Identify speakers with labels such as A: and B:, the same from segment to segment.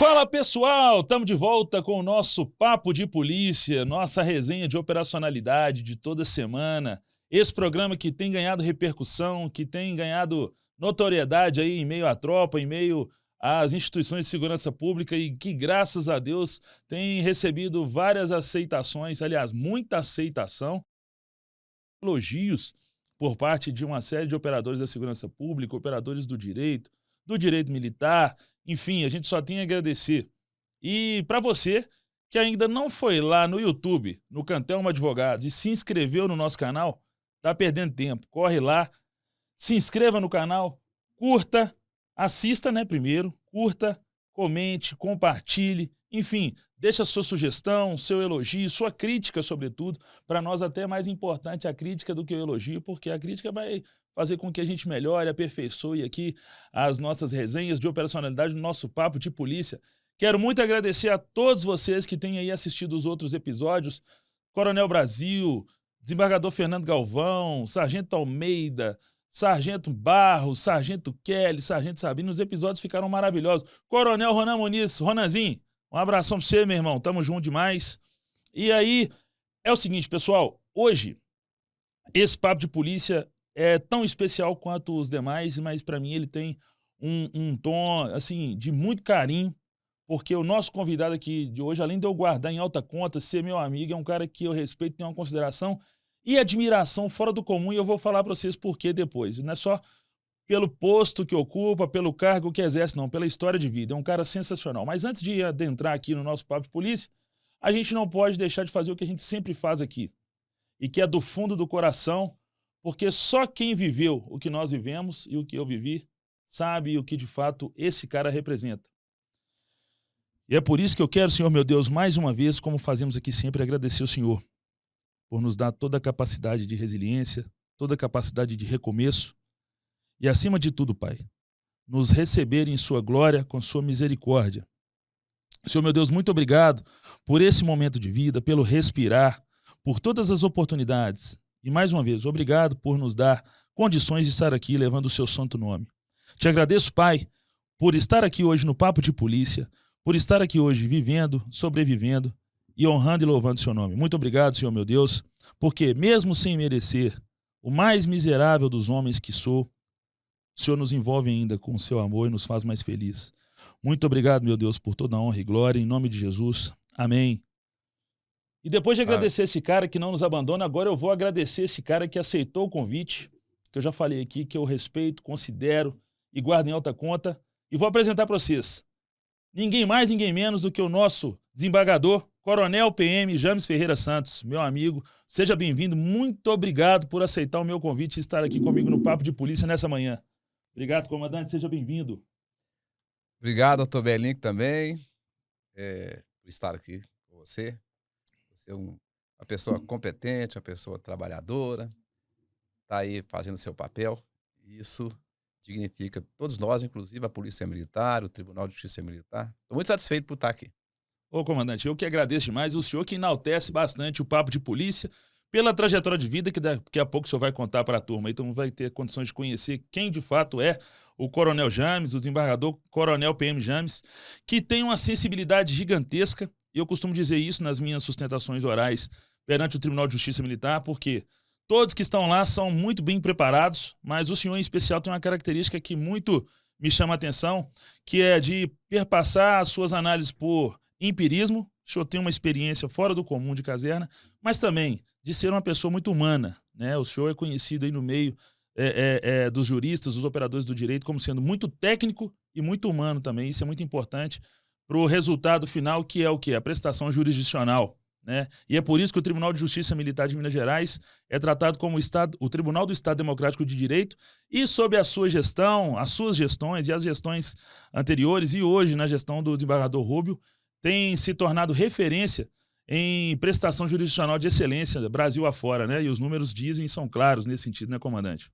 A: Fala pessoal, estamos de volta com o nosso Papo de Polícia, nossa resenha de operacionalidade de toda semana. Esse programa que tem ganhado repercussão, que tem ganhado notoriedade aí em meio à tropa, em meio às instituições de segurança pública e que, graças a Deus, tem recebido várias aceitações, aliás, muita aceitação, elogios por parte de uma série de operadores da segurança pública, operadores do direito militar, enfim, a gente só tem a agradecer. E para você que ainda não foi lá no YouTube, no Cantelmo Advogados, e se inscreveu no nosso canal, tá perdendo tempo. Corre lá, se inscreva no canal, curta, assista, né, primeiro, curta, comente, compartilhe, enfim, deixa sua sugestão, seu elogio, sua crítica, sobretudo. Para nós até é mais importante a crítica do que o elogio, porque a crítica vai fazer com que a gente melhore, aperfeiçoe aqui as nossas resenhas de operacionalidade no nosso Papo de Polícia. Quero muito agradecer a todos vocês que têm aí assistido os outros episódios. Coronel Brasil, Desembargador Fernando Galvão, Sargento Almeida, Sargento Barros, Sargento Kelly, Sargento Sabino. Os episódios ficaram maravilhosos. Coronel Ronan Muniz, Ronanzinho, um abração pra você, meu irmão. Tamo junto demais. E aí, é o seguinte, pessoal. Hoje, esse Papo de Polícia é tão especial quanto os demais, mas para mim ele tem um tom, assim, de muito carinho, porque o nosso convidado aqui de hoje, além de eu guardar em alta conta, ser meu amigo, é um cara que eu respeito, tenho uma consideração e admiração fora do comum, e eu vou falar para vocês por quê depois. Não é só pelo posto que ocupa, pelo cargo que exerce, não, pela história de vida. É um cara sensacional. Mas antes de adentrar aqui no nosso Papo de Polícia, a gente não pode deixar de fazer o que a gente sempre faz aqui, e que é do fundo do coração, porque só quem viveu o que nós vivemos e o que eu vivi sabe o que de fato esse cara representa. E é por isso que eu quero, Senhor meu Deus, mais uma vez, como fazemos aqui sempre, agradecer ao Senhor por nos dar toda a capacidade de resiliência, toda a capacidade de recomeço e, acima de tudo, Pai, nos receber em sua glória com sua misericórdia. Senhor meu Deus, muito obrigado por esse momento de vida, pelo respirar, por todas as oportunidades. E mais uma vez, obrigado por nos dar condições de estar aqui levando o seu santo nome. Te agradeço, Pai, por estar aqui hoje no Papo de Polícia, por estar aqui hoje vivendo, sobrevivendo e honrando e louvando o seu nome. Muito obrigado, Senhor meu Deus, porque mesmo sem merecer, o mais miserável dos homens que sou, o Senhor nos envolve ainda com o seu amor e nos faz mais felizes. Muito obrigado, meu Deus, por toda a honra e glória, em nome de Jesus. Amém. E depois de agradecer esse cara que não nos abandona, agora eu vou agradecer esse cara que aceitou o convite, que eu já falei aqui, que eu respeito, considero e guardo em alta conta, e vou apresentar para vocês. Ninguém mais, ninguém menos do que o nosso desembargador, Coronel PM James Ferreira Santos, meu amigo. Seja bem-vindo, muito obrigado por aceitar o meu convite e estar aqui comigo no Papo de Polícia nessa manhã. Obrigado, comandante, seja bem-vindo.
B: Obrigado, doutor Belink, também, por estar aqui com você. Você é uma pessoa competente, uma pessoa trabalhadora, está aí fazendo seu papel. E isso dignifica todos nós, inclusive a Polícia Militar, o Tribunal de Justiça Militar. Estou muito satisfeito por estar aqui.
A: Ô, comandante, eu que agradeço demais. O senhor que enaltece bastante o Papo de Polícia pela trajetória de vida que daqui a pouco o senhor vai contar para a turma. Então vai ter condições de conhecer quem de fato é o Coronel James, o desembargador Coronel PM James, que tem uma sensibilidade gigantesca. E eu costumo dizer isso nas minhas sustentações orais perante o Tribunal de Justiça Militar, porque todos que estão lá são muito bem preparados, mas o senhor em especial tem uma característica que muito me chama a atenção, que é de perpassar as suas análises por empirismo. O senhor tem uma experiência fora do comum de caserna, mas também de ser uma pessoa muito humana, né? O senhor é conhecido aí no meio dos juristas, dos operadores do direito, como sendo muito técnico e muito humano também. Isso é muito importante para o resultado final, que é o quê? A prestação jurisdicional, né? E é por isso que o Tribunal de Justiça Militar de Minas Gerais é tratado como o Tribunal do Estado Democrático de Direito, e sob a sua gestão, as suas gestões e as gestões anteriores, e hoje na gestão do desembargador Rubio, tem se tornado referência em prestação jurisdicional de excelência, Brasil afora, né? E os números dizem, são claros nesse sentido, né, comandante?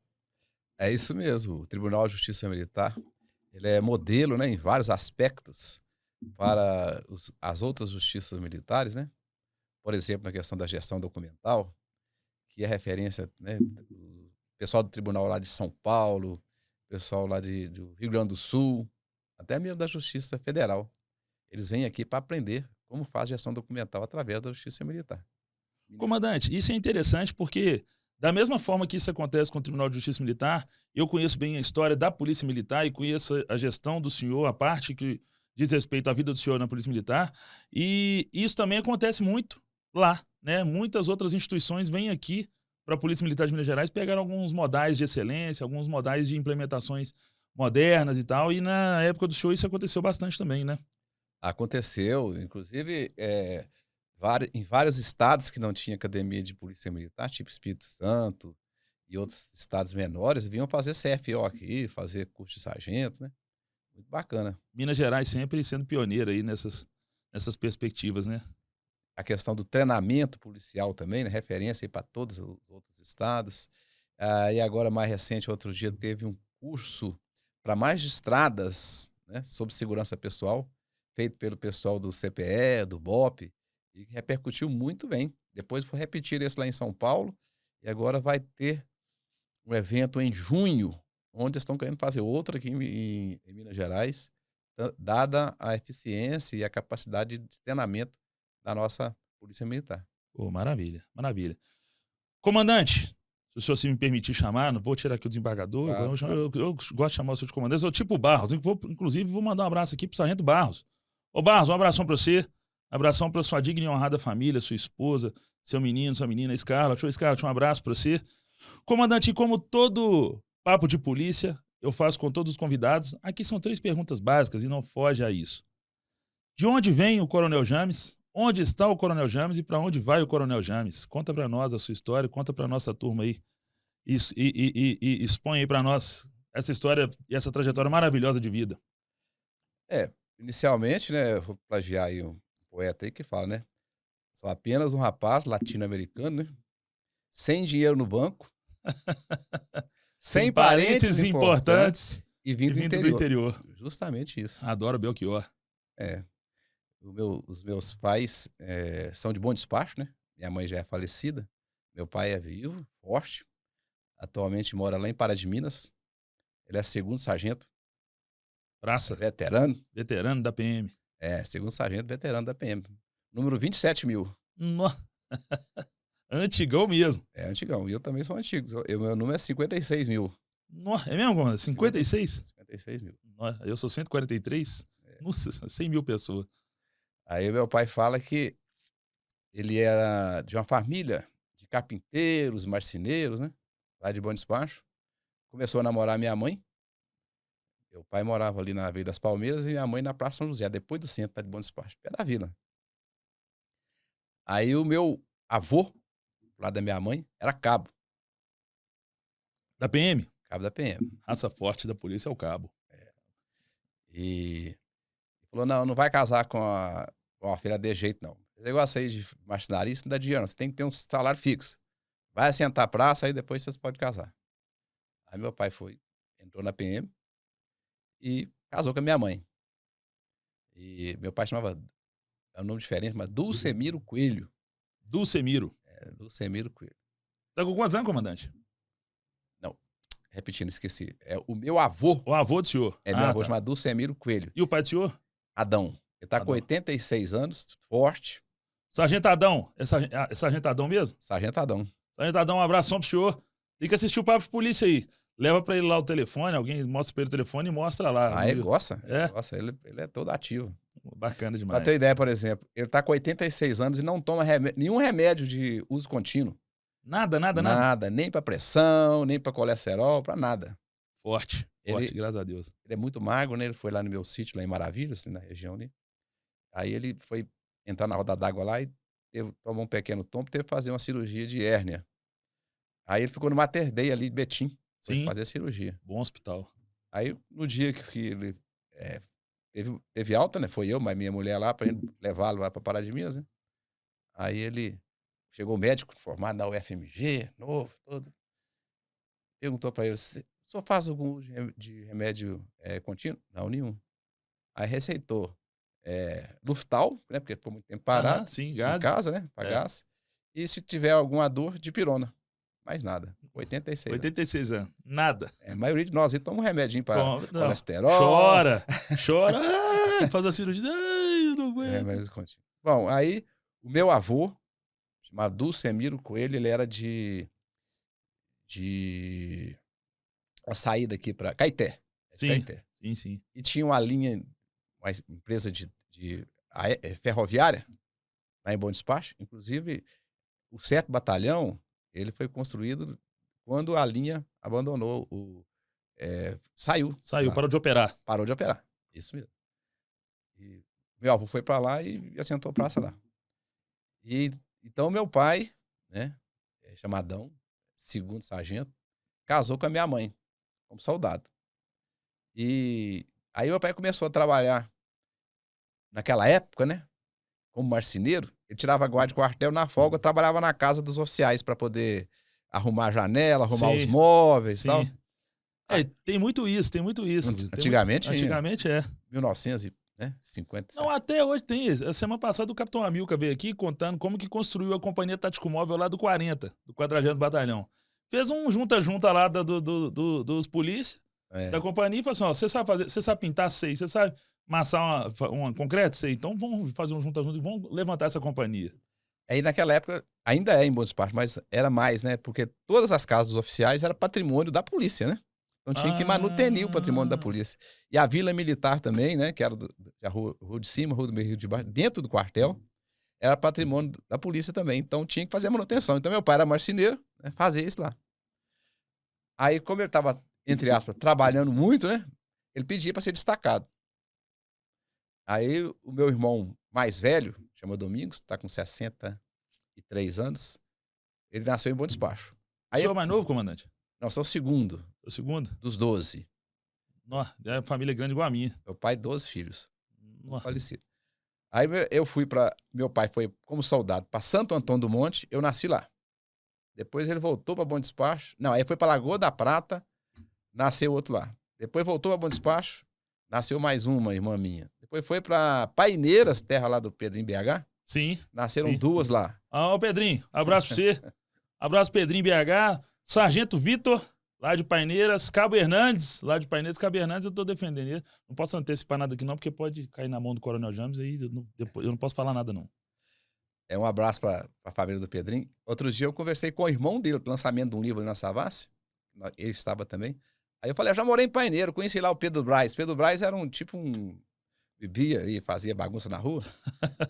B: É isso mesmo. O Tribunal de Justiça Militar, ele é modelo, né, em vários aspectos para as outras justiças militares, né? Por exemplo, na questão da gestão documental, que é referência, né, do pessoal do Tribunal lá de São Paulo, pessoal lá do Rio Grande do Sul, até mesmo da Justiça Federal. eles vêm aqui para aprender como faz gestão documental através da Justiça Militar.
A: Comandante, isso é interessante porque, da mesma forma que isso acontece com o Tribunal de Justiça Militar, eu conheço bem a história da Polícia Militar e conheço a gestão do senhor, a parte que diz respeito à vida do senhor na Polícia Militar, e isso também acontece muito lá, né? Muitas outras instituições vêm aqui para a Polícia Militar de Minas Gerais pegar alguns modais de excelência, alguns modais de implementações modernas e tal, e na época do senhor isso aconteceu bastante também, né?
B: Aconteceu, inclusive, em vários estados que não tinha academia de polícia militar, tipo Espírito Santo e outros estados menores, vinham fazer CFO aqui, fazer curso de sargento, né? Muito bacana.
A: Minas Gerais sempre sendo pioneira aí nessas perspectivas, né?
B: A questão do treinamento policial também, né? Referência para todos os outros estados. E agora, mais recente, outro dia, teve um curso para magistradas, né, sobre segurança pessoal, feito pelo pessoal do CPE, do BOP, e repercutiu muito bem. Depois foi repetir esse lá em São Paulo, e agora vai ter um evento em junho, onde estão querendo fazer outro aqui em Minas Gerais, dada a eficiência e a capacidade de treinamento da nossa Polícia Militar.
A: Pô, maravilha, maravilha. Comandante, se o senhor se me permitir chamar, não vou tirar aqui o desembargador,
B: Claro,
A: eu gosto de chamar o senhor de comandante, eu sou tipo Barros, inclusive vou mandar um abraço aqui pro Sargento Barros. Ô Barros, um abração pra você, um abração pra sua digna e honrada família, sua esposa, seu menino, sua menina, Scarlett, um abraço pra você. Comandante, como todo papo de polícia, eu faço com todos os convidados, aqui são 3 perguntas básicas e não foge a isso. De onde vem o Coronel James? Onde está o Coronel James e para onde vai o Coronel James? Conta para nós a sua história, conta para nossa turma aí e expõe aí para nós essa história e essa trajetória maravilhosa de vida.
B: Inicialmente, né, eu vou plagiar aí um poeta aí que fala, né? Sou apenas um rapaz latino-americano, né? Sem dinheiro no banco, sem parentes importantes e vindo do interior. Justamente isso.
A: Adoro Belchior.
B: Os meus pais são de bom despacho, né? Minha mãe já é falecida. Meu pai é vivo, forte. Atualmente mora lá em Pará de Minas. Ele é 2º sargento.
A: Praça.
B: Veterano.
A: Veterano da PM.
B: 2º sargento, veterano da PM. Número 27.000.
A: Antigão mesmo.
B: É antigão. E eu também sou antigo. Meu número é 56.000.
A: É mesmo, comandante? 56?
B: 56.000.
A: Eu sou 143. Nossa, 100 mil pessoas.
B: Aí meu pai fala que ele era de uma família de carpinteiros, marceneiros, né? Lá de Bom Despacho. Começou a namorar minha mãe. Meu pai morava ali na Vila das Palmeiras e minha mãe na Praça São José, depois do centro, de Bom Despacho, pé da vila. Aí o meu avô, lá da minha mãe, era cabo.
A: Da PM?
B: Cabo da PM.
A: Raça forte da polícia é o cabo.
B: E falou, não vai casar com a filha de jeito, não. Esse negócio aí de marcenarista não dá dinheiro, não. Você tem que ter um salário fixo. Vai assentar a praça, aí depois você pode casar. Aí meu pai entrou na PM e casou com a minha mãe. E meu pai chamava, é um nome diferente, mas Dulcemiro Coelho.
A: Dulcemiro.
B: Dulcemiro Coelho.
A: Tá com quantos anos, comandante?
B: Não, repetindo, esqueci. É o meu avô.
A: O avô do senhor.
B: Meu avô chamado Dulcemiro Coelho.
A: E o pai do senhor?
B: Adão. Ele tá com 86 anos, forte.
A: Sargento Adão. É Sargento Adão mesmo?
B: Sargento Adão.
A: Sargento Adão, um abração pro senhor. Tem que assistir o papo de polícia aí. Leva pra ele lá o telefone, alguém mostra pra ele o telefone e mostra lá.
B: Ele gosta? Ele é todo ativo.
A: Bacana demais.
B: Pra ter ideia, por exemplo, ele tá com 86 anos e não toma nenhum remédio de uso contínuo.
A: Nada.
B: Nada, nem pra pressão, nem pra colesterol, pra nada.
A: Forte, graças a Deus.
B: Ele é muito magro, né? Ele foi lá no meu sítio, lá em Maravilhas, na região ali. Aí ele foi entrar na roda d'água lá e tomou um pequeno tombo, teve que fazer uma cirurgia de hérnia. Aí ele ficou no Mater Dei ali de Betim. Foi fazer a cirurgia.
A: Bom hospital.
B: Aí, no dia que ele teve alta, né? Foi eu, mas minha mulher lá, pra levá-lo lá pra Pará de Minas, né? Aí chegou o médico formado na UFMG, novo, todo. Perguntou pra ele, o senhor faz algum uso de remédio contínuo? Não, nenhum. Aí receitou Luftal, né? Porque ficou muito tempo parado.
A: Sim,
B: gás. Em casa, né? Pra gás. E se tiver alguma dor, de pirona. Mais nada. 86
A: anos. Nada.
B: A maioria de nós toma um remedinho para colesterol.
A: Chora. Faz a cirurgia. não aguento.
B: mais descontinho. Bom, aí o meu avô, chamado Dulcemiro Coelho, ele era de a saída aqui para Caeté.
A: Sim,
B: Caeté.
A: sim.
B: E tinha uma linha, uma empresa de ferroviária, lá em Bom Despacho. Inclusive, o 7º Batalhão, ele foi construído quando a linha abandonou, saiu.
A: Saiu,
B: Lá,
A: parou de operar.
B: parou de operar. Isso mesmo. E meu avô foi para lá e assentou praça lá. E então meu pai, né, chamadão, 2º sargento, casou com a minha mãe, como soldado. E aí meu pai começou a trabalhar naquela época, né, como marceneiro. Ele tirava a guarda de quartel na folga, trabalhava na casa dos oficiais para poder arrumar a janela, arrumar os
A: Sim,
B: móveis e
A: sim.
B: tal.
A: Tem muito isso.
B: Antigamente,
A: Antigamente é.
B: 1950.
A: Não, até hoje tem isso. A semana passada o Capitão Amilcar veio aqui contando como que construiu a Companhia Tático Móvel lá do 40, do 40º Batalhão. Fez um junta-junta lá dos polícia da companhia e falou assim, ó, você sabe fazer, você sabe pintar, sei, você sabe amassar uma concreto, sei, então vamos fazer um junta-junta e vamos levantar essa companhia.
B: Aí naquela época, ainda é em Bom Despacho, mas era mais, né? Porque todas as casas dos oficiais eram patrimônio da polícia, né? Então tinha que manutenir o patrimônio da polícia. E a Vila Militar também, né? Que era a rua de cima, rua do meio, Rio de Baixo, dentro do quartel, era patrimônio da polícia também. Então tinha que fazer a manutenção. Então meu pai era marceneiro, né, fazia isso lá. Aí, como ele estava, entre aspas, trabalhando muito, né? Ele pedia para ser destacado. Aí o meu irmão mais velho, chama Domingos, está com 63 anos, ele nasceu em Bom Despacho.
A: O senhor é mais novo, comandante?
B: Não, sou o segundo.
A: O segundo?
B: Dos 12.
A: Nossa, é família grande igual a minha.
B: Meu pai, 12 filhos. Falecido.
A: Nossa.
B: Aí eu fui para... Meu pai foi como soldado para Santo Antônio do Monte, eu nasci lá. Depois ele voltou para Bom Despacho. Não, aí foi para Lagoa da Prata, nasceu outro lá. Depois voltou para Bom Despacho, nasceu mais uma irmã minha. Depois foi para Paineiras, terra lá do Pedro, em BH.
A: Sim.
B: Nasceram
A: sim.
B: 2 lá.
A: Ó, Pedrinho, abraço pra você. Abraço, Pedrinho, BH. Sargento Vitor, lá de Paineiras. Cabo Hernandes, lá de Paineiras. Cabo Hernandes, eu tô defendendo ele. Não posso antecipar nada aqui não, porque pode cair na mão do Coronel James, aí depois eu não posso falar nada não.
B: Um abraço para a família do Pedrinho. Outro dia eu conversei com o irmão dele, do lançamento de um livro ali na Savassi. Ele estava também. Aí eu falei, eu já morei em Paineiro, conheci lá o Pedro Braz. Pedro Braz era bebia e fazia bagunça na rua.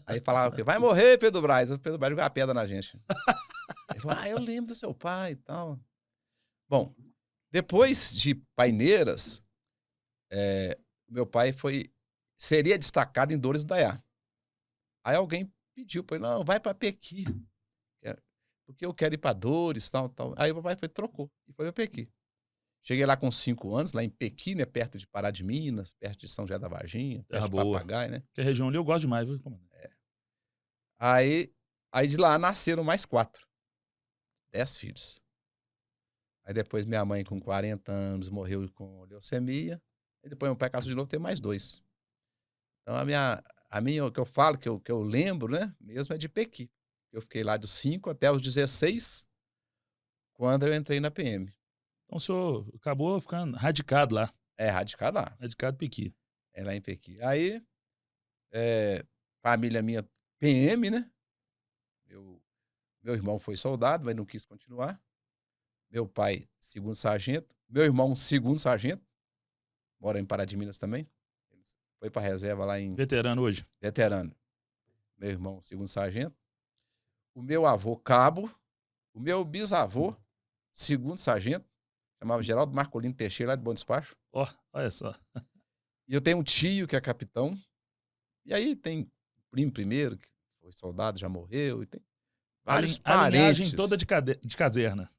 B: Aí falava, vai morrer, Pedro Braz. O Pedro Braz jogava pedra na gente. Ele falou, eu lembro do seu pai e tal. Bom, depois de Paineiras, meu pai seria destacado em Dores do Dayá. Aí alguém pediu para ele, não, vai para Pequi, porque eu quero ir para Dores, tal. Aí o papai trocou e foi para Pequi. Cheguei lá com 5 anos, lá em Pequi, né, perto de Pará de Minas, perto de São José da Varginha, perto de Papagaio, né?
A: Que a região ali eu gosto demais, viu, comandante?
B: Aí de lá nasceram mais 4. 10 filhos. Aí depois minha mãe, com 40 anos, morreu com leucemia. E depois meu pai casou de novo, tem mais 2. Então a minha, o que eu falo, que eu lembro, né, mesmo é de Pequi. Eu fiquei lá dos 5 até os 16, quando eu entrei na PM.
A: Então o senhor acabou ficando radicado lá.
B: Radicado lá.
A: Radicado em Pequi.
B: Lá em Pequi. Aí, família minha PM, né? Meu irmão foi soldado, mas não quis continuar. Meu pai, 2º sargento. Meu irmão, 2º sargento. Mora em Pará de Minas também. Ele foi para reserva lá em...
A: Veterano hoje.
B: Veterano. Meu irmão, 2º sargento. O meu avô, cabo. O meu bisavô, 2º sargento. Chamava Geraldo Marcolino Teixeira, lá de Bom Despacho.
A: Olha só.
B: E eu tenho um tio que é capitão. E aí tem primo primeiro, que foi soldado, já morreu. E tem vários parentes.
A: A linhagem toda de caserna.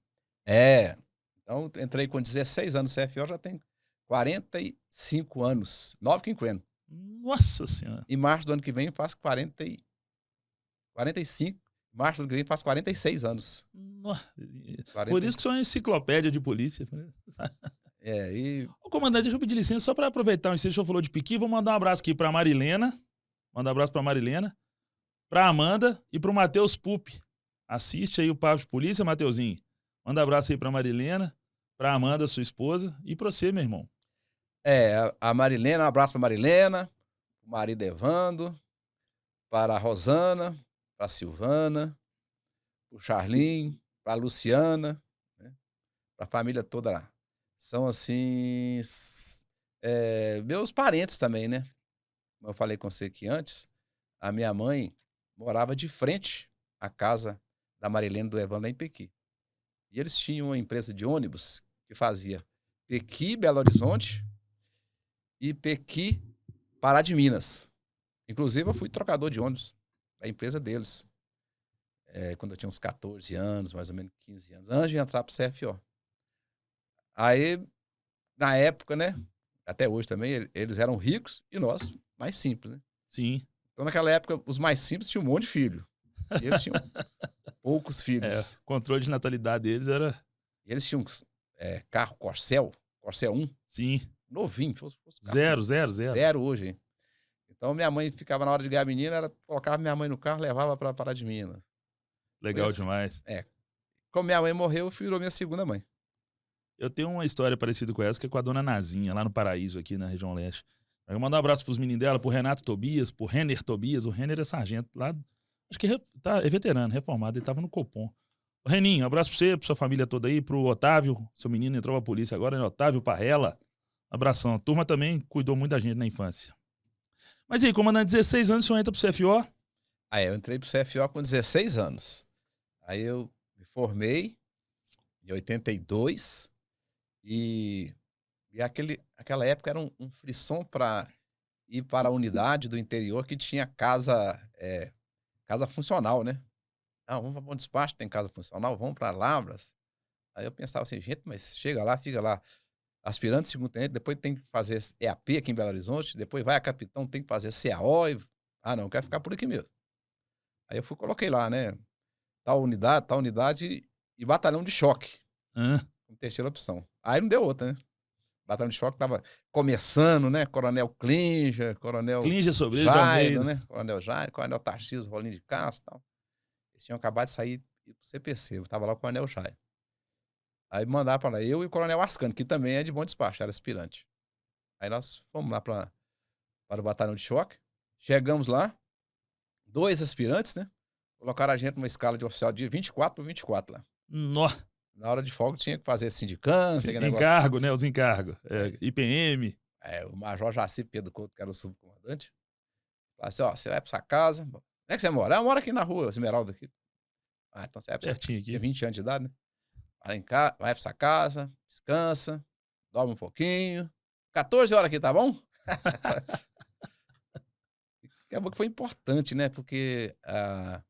B: Então, entrei com 16 anos no CFO, já tenho 45 anos. 9 quinquênios.
A: Nossa Senhora.
B: Em março do ano que vem, faço 45. Em março do ano que vem, faço 46 anos.
A: Por isso que sou uma enciclopédia de polícia. Ô, comandante, deixa eu pedir licença só para aproveitar o ensejo que o senhor falou de Pequi. Vou mandar um abraço aqui para Marilena. Mandar um abraço para Marilena, para Amanda e para o Matheus Pupi. Assiste aí o Papo de Polícia, Mateuzinho. Manda um abraço aí para Marilena, para Amanda, sua esposa, e para você, meu irmão.
B: A Marilena, um abraço para Marilena, o marido Evando, para a Rosana, para a Silvana, para o Charlinho, para a Luciana, né, para a família toda lá. São, assim, meus parentes também, né. Como eu falei com você aqui antes, a minha mãe morava de frente à casa da Marilene e do Evandro lá em Pequi. E eles tinham uma empresa de ônibus que fazia Pequi, Belo Horizonte e Pequi, Pará de Minas. Inclusive, eu fui trocador de ônibus da empresa deles, quando eu tinha uns 14 anos, mais ou menos 15 anos, antes de entrar para o CFO. Aí, na época, né, até hoje também, eles eram ricos e nós mais simples, né?
A: Sim.
B: Então, naquela época, os mais simples tinham um monte de filho. E eles tinham poucos
A: É, o
B: filhos.
A: controle de natalidade deles era.
B: E eles tinham carro Corcel 1,
A: Sim.
B: novinho, fosse carro
A: Zero, zero, zero.
B: zero hoje, hein? Então, minha mãe ficava na hora de ganhar a menina, ela colocava minha mãe no carro, levava para Pará de Minas. Foi
A: Legal
B: assim.
A: demais.
B: Como minha mãe morreu, virou minha segunda mãe.
A: Eu tenho uma história parecida com essa, que é com a dona Nazinha, lá no Paraíso, aqui na região leste. Eu vou mandar um abraço pros meninos dela, pro Renato Tobias, pro Renner Tobias. O Renner é sargento lá. Acho que é veterano, reformado. Ele tava no Copom. Ô, Reninho, um abraço pra você, pra sua família toda aí, pro Otávio. Seu menino entrou pra polícia agora, né? Otávio Parrela. Abração. A turma também cuidou muito da gente na infância. Mas e aí, comandante, 16 anos, o senhor entra pro CFO?
B: Aí eu entrei pro CFO com 16 anos. Aí eu me formei em 82 e aquela época era um frisson para ir para a unidade do interior que tinha casa funcional, né? Não, vamos para Bom Despacho, tem casa funcional, vamos para Lavras. Aí eu pensava assim, gente, mas chega lá, fica lá, aspirante, segundo tenente, depois tem que fazer EAP aqui em Belo Horizonte, depois vai a capitão, tem que fazer CAO. Não, eu quero ficar por aqui mesmo. Aí eu coloquei lá, né? Tal unidade e batalhão de choque,
A: Hã?
B: como terceira opção. Aí não deu outra, né? Batalhão de choque tava começando, né? Coronel Klinger, Coronel
A: Clíngia Sobreiro de
B: Jairo,
A: Almeida.
B: né? Coronel Jairo, Coronel Tarcísio, Rolim de Castro e tal. Eles tinham acabado de sair pro CPC, eu tava lá com o Coronel Jairo. Aí mandaram para lá, eu e o Coronel Ascano, que também é de Bom Despacho, era aspirante. Aí nós fomos lá para o batalhão de choque. Chegamos lá, 2 aspirantes, né? Colocaram a gente numa escala de oficial de 24 por 24 lá.
A: Nó.
B: Na hora de folga tinha que fazer sindicância, aquele negócio.
A: Encargo, né? Os encargos. IPM.
B: O Major Jaci Pedro Couto, que era o subcomandante, falou assim, ó, você vai pra sua casa. Onde é que você mora? Eu moro aqui na rua, Esmeralda aqui. Então você vai pra sua casa.
A: Pertinho aqui.
B: Tinha 20 anos de idade, né? Vai pra sua casa, descansa, dorme um pouquinho. 14 horas aqui, tá bom? Acabou que foi importante, né? Porque a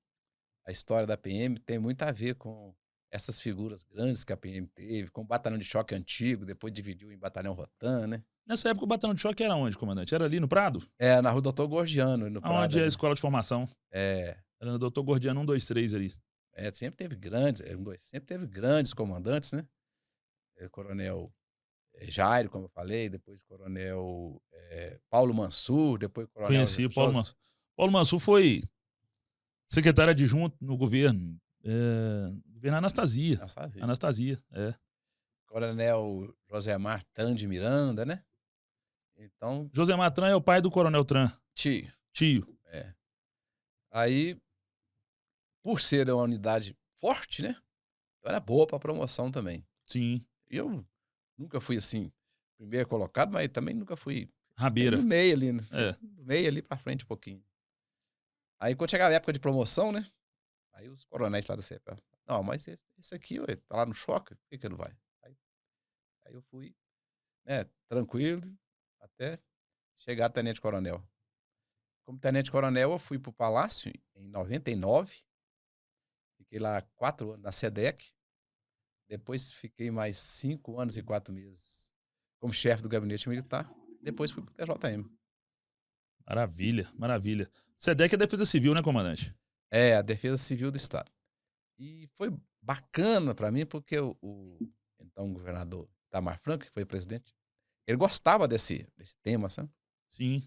B: história da PM tem muito a ver com essas figuras grandes que a PM teve, com o batalhão de choque antigo, depois dividiu em batalhão Rotan, né?
A: Nessa época o batalhão de choque era onde, comandante? Era ali no Prado?
B: Na rua Doutor Gorgiano, no Prado
A: Onde é a
B: ali.
A: escola de formação?
B: É,
A: Era no Doutor Gordiano 1, 2, 3 ali.
B: sempre teve grandes comandantes, né? Coronel Jairo, como eu falei, depois Coronel Paulo Mansur, depois Coronel
A: Conheci o Paulo Mansur. Paulo Mansur foi secretário adjunto no governo. Governo Anastasia. Anastasia,
B: Coronel Josemar Tran de Miranda, né? Então,
A: Josemar Tran é o pai do Coronel Tran.
B: Tio. Aí, por ser uma unidade forte, né? Então era boa para promoção também.
A: Sim.
B: E eu nunca fui assim, primeiro colocado, mas também nunca fui
A: Rabeira.
B: no meio ali, né? No meio ali para frente um pouquinho. Aí quando chegava a época de promoção, né? Aí os coronéis lá da CEPA, não, mas esse aqui, ué, tá lá no choque, por que não vai? Aí eu fui, né, tranquilo, até chegar a tenente-coronel. Como tenente-coronel, eu fui pro Palácio em 99, fiquei lá 4 anos na SEDEC, depois fiquei mais 5 anos e 4 meses como chefe do gabinete militar, depois fui pro TJM.
A: Maravilha, maravilha. SEDEC é Defesa Civil, né, comandante?
B: A Defesa Civil do Estado. E foi bacana para mim, porque o então governador Itamar Franco, que foi presidente, ele gostava desse tema, sabe?
A: Sim.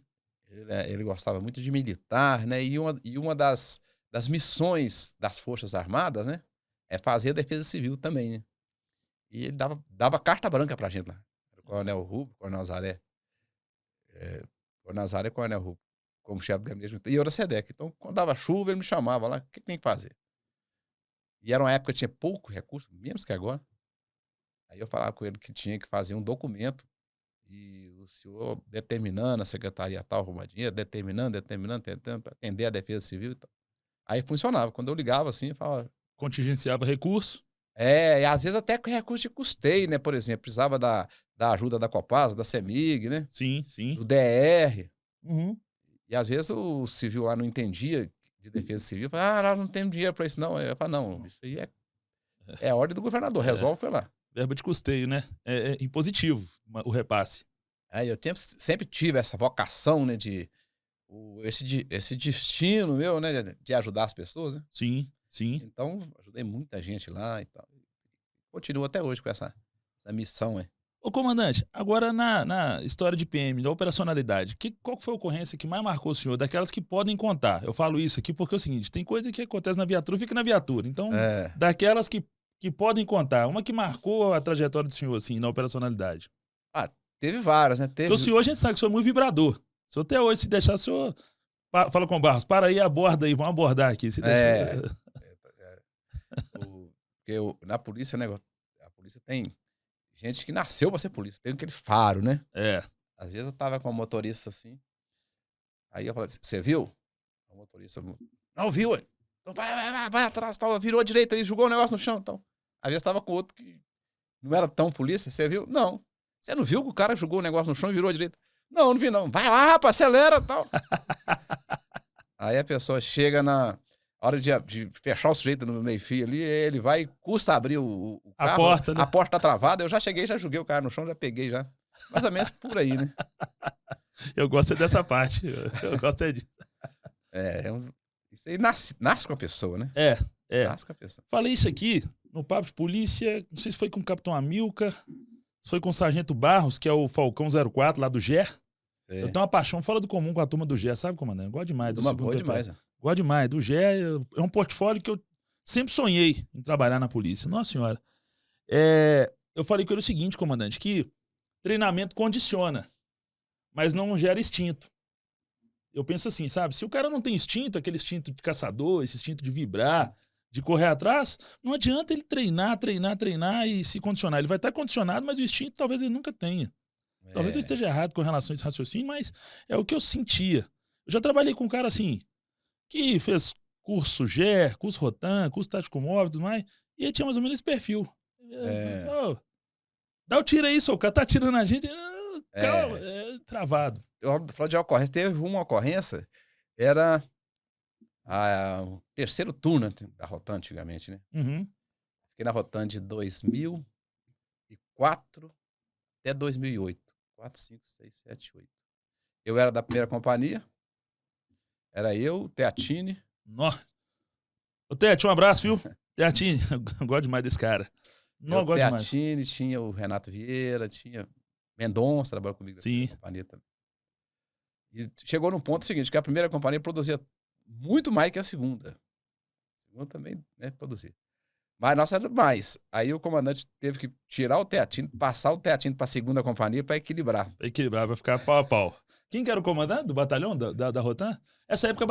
B: Ele gostava muito de militar, né? E uma das missões das Forças Armadas, né? É fazer a defesa civil também, né? E ele dava carta branca pra gente lá. O Coronel Rubio, Coronel Nazaré. Coronel Nazaré e Coronel Rubio. como chefe do gabinete, e eu era SEDEC. Então, quando dava chuva, ele me chamava lá, o que tem que fazer? E era uma época que tinha pouco recurso, menos que agora. Aí eu falava com ele que tinha que fazer um documento e o senhor determinando, a secretaria tal, arrumar dinheiro, determinando, tentando para atender a defesa civil e tal. Aí funcionava. Quando eu ligava assim, eu falava...
A: Contingenciava recurso.
B: E às vezes até com recurso de custeio, né? Por exemplo, precisava da ajuda da Copasa, da CEMIG, né?
A: Sim, sim.
B: Do DR.
A: Uhum.
B: E às vezes o civil lá não entendia de defesa civil. Falava, nós não temos dinheiro para isso não. Eu falava, não, isso aí é a ordem do governador, resolve foi lá.
A: Verba de custeio, né? É impositivo o repasse.
B: Aí eu sempre tive essa vocação, né, esse destino meu, né, de ajudar as pessoas, né?
A: Sim, sim.
B: Então, ajudei muita gente lá e tal. Continuo até hoje com essa missão, né?
A: Ô, comandante, agora na história de PM, da operacionalidade, qual foi a ocorrência que mais marcou o senhor? Daquelas que podem contar. Eu falo isso aqui porque é o seguinte, tem coisa que acontece na viatura, fica na viatura. Então, daquelas que podem contar, uma que marcou a trajetória do senhor, assim, na operacionalidade.
B: Teve várias, né?
A: Porque o senhor, a gente sabe que o senhor é muito vibrador. Se eu até hoje, se deixar, o senhor... Fala com o Barros, para aí, aborda aí, vamos abordar aqui. Se deixar...
B: Porque na polícia, né, a polícia tem gente que nasceu pra ser polícia, tem aquele faro, né? Às vezes eu tava com um motorista assim, aí eu falei assim, você viu? O motorista, não viu, ué. Então vai atrás, tal, virou à direita, ele jogou o negócio no chão, então. Às vezes tava com outro que não era tão polícia, você viu? Não. Você não viu que o cara jogou o negócio no chão e virou à direita? Não vi não. Vai lá, rapaz, acelera, tal. Aí a pessoa chega na hora de fechar o sujeito no meio-fio ali, ele vai, custa abrir o carro.
A: A porta, né?
B: A porta tá travada, eu já cheguei, já joguei o cara no chão, já peguei já. Mais ou menos por aí, né?
A: Eu gosto dessa parte, eu gosto disso.
B: Isso aí nasce com a pessoa, né? Nasce com a pessoa.
A: Falei isso aqui no Papo de Polícia, não sei se foi com o Capitão Amilcar, se foi com o Sargento Barros, que é o Falcão 04 lá do GER. Eu tenho uma paixão fora do comum com a turma do GER, sabe, comandante? Eu gosto demais.
B: Turma boa demais, né?
A: Gosto demais. Do GER é um portfólio que eu sempre sonhei em trabalhar na polícia. Nossa senhora. Eu falei com ele o seguinte, comandante, que treinamento condiciona, mas não gera instinto. Eu penso assim, sabe? Se o cara não tem instinto, aquele instinto de caçador, esse instinto de vibrar, de correr atrás, não adianta ele treinar e se condicionar. Ele vai estar condicionado, mas o instinto talvez ele nunca tenha. Talvez eu esteja errado com relação a esse raciocínio, mas é o que eu sentia. Eu já trabalhei com um cara assim, que fez curso GER, curso Rotan, curso tático móvel e tudo mais, e ele tinha mais ou menos esse perfil. Dá o tiro aí, o cara tá tirando a gente, calma, travado.
B: Eu falo de ocorrência, teve uma ocorrência, era o terceiro turno da Rotan antigamente, né?
A: Uhum.
B: Fiquei na Rotan de 2004 até 2008. 4, 5, 6, 7, 8. Eu era da primeira companhia. Era eu, o Teatini.
A: Ô, Teat, um abraço, viu? Teatini, eu gosto demais desse cara.
B: Não, gosto demais. Teatini, tinha o Renato Vieira, tinha Mendonça, trabalhou comigo na primeira companhia também. E chegou num ponto seguinte, que a primeira companhia produzia muito mais que a segunda. A segunda também, né, produzia. Mas nossa era mais. Aí o comandante teve que tirar o Teatino, passar o Teatino para a segunda companhia para equilibrar.
A: Para equilibrar, para ficar pau a pau. Quem que era o comandante do batalhão, da Rotan? Essa época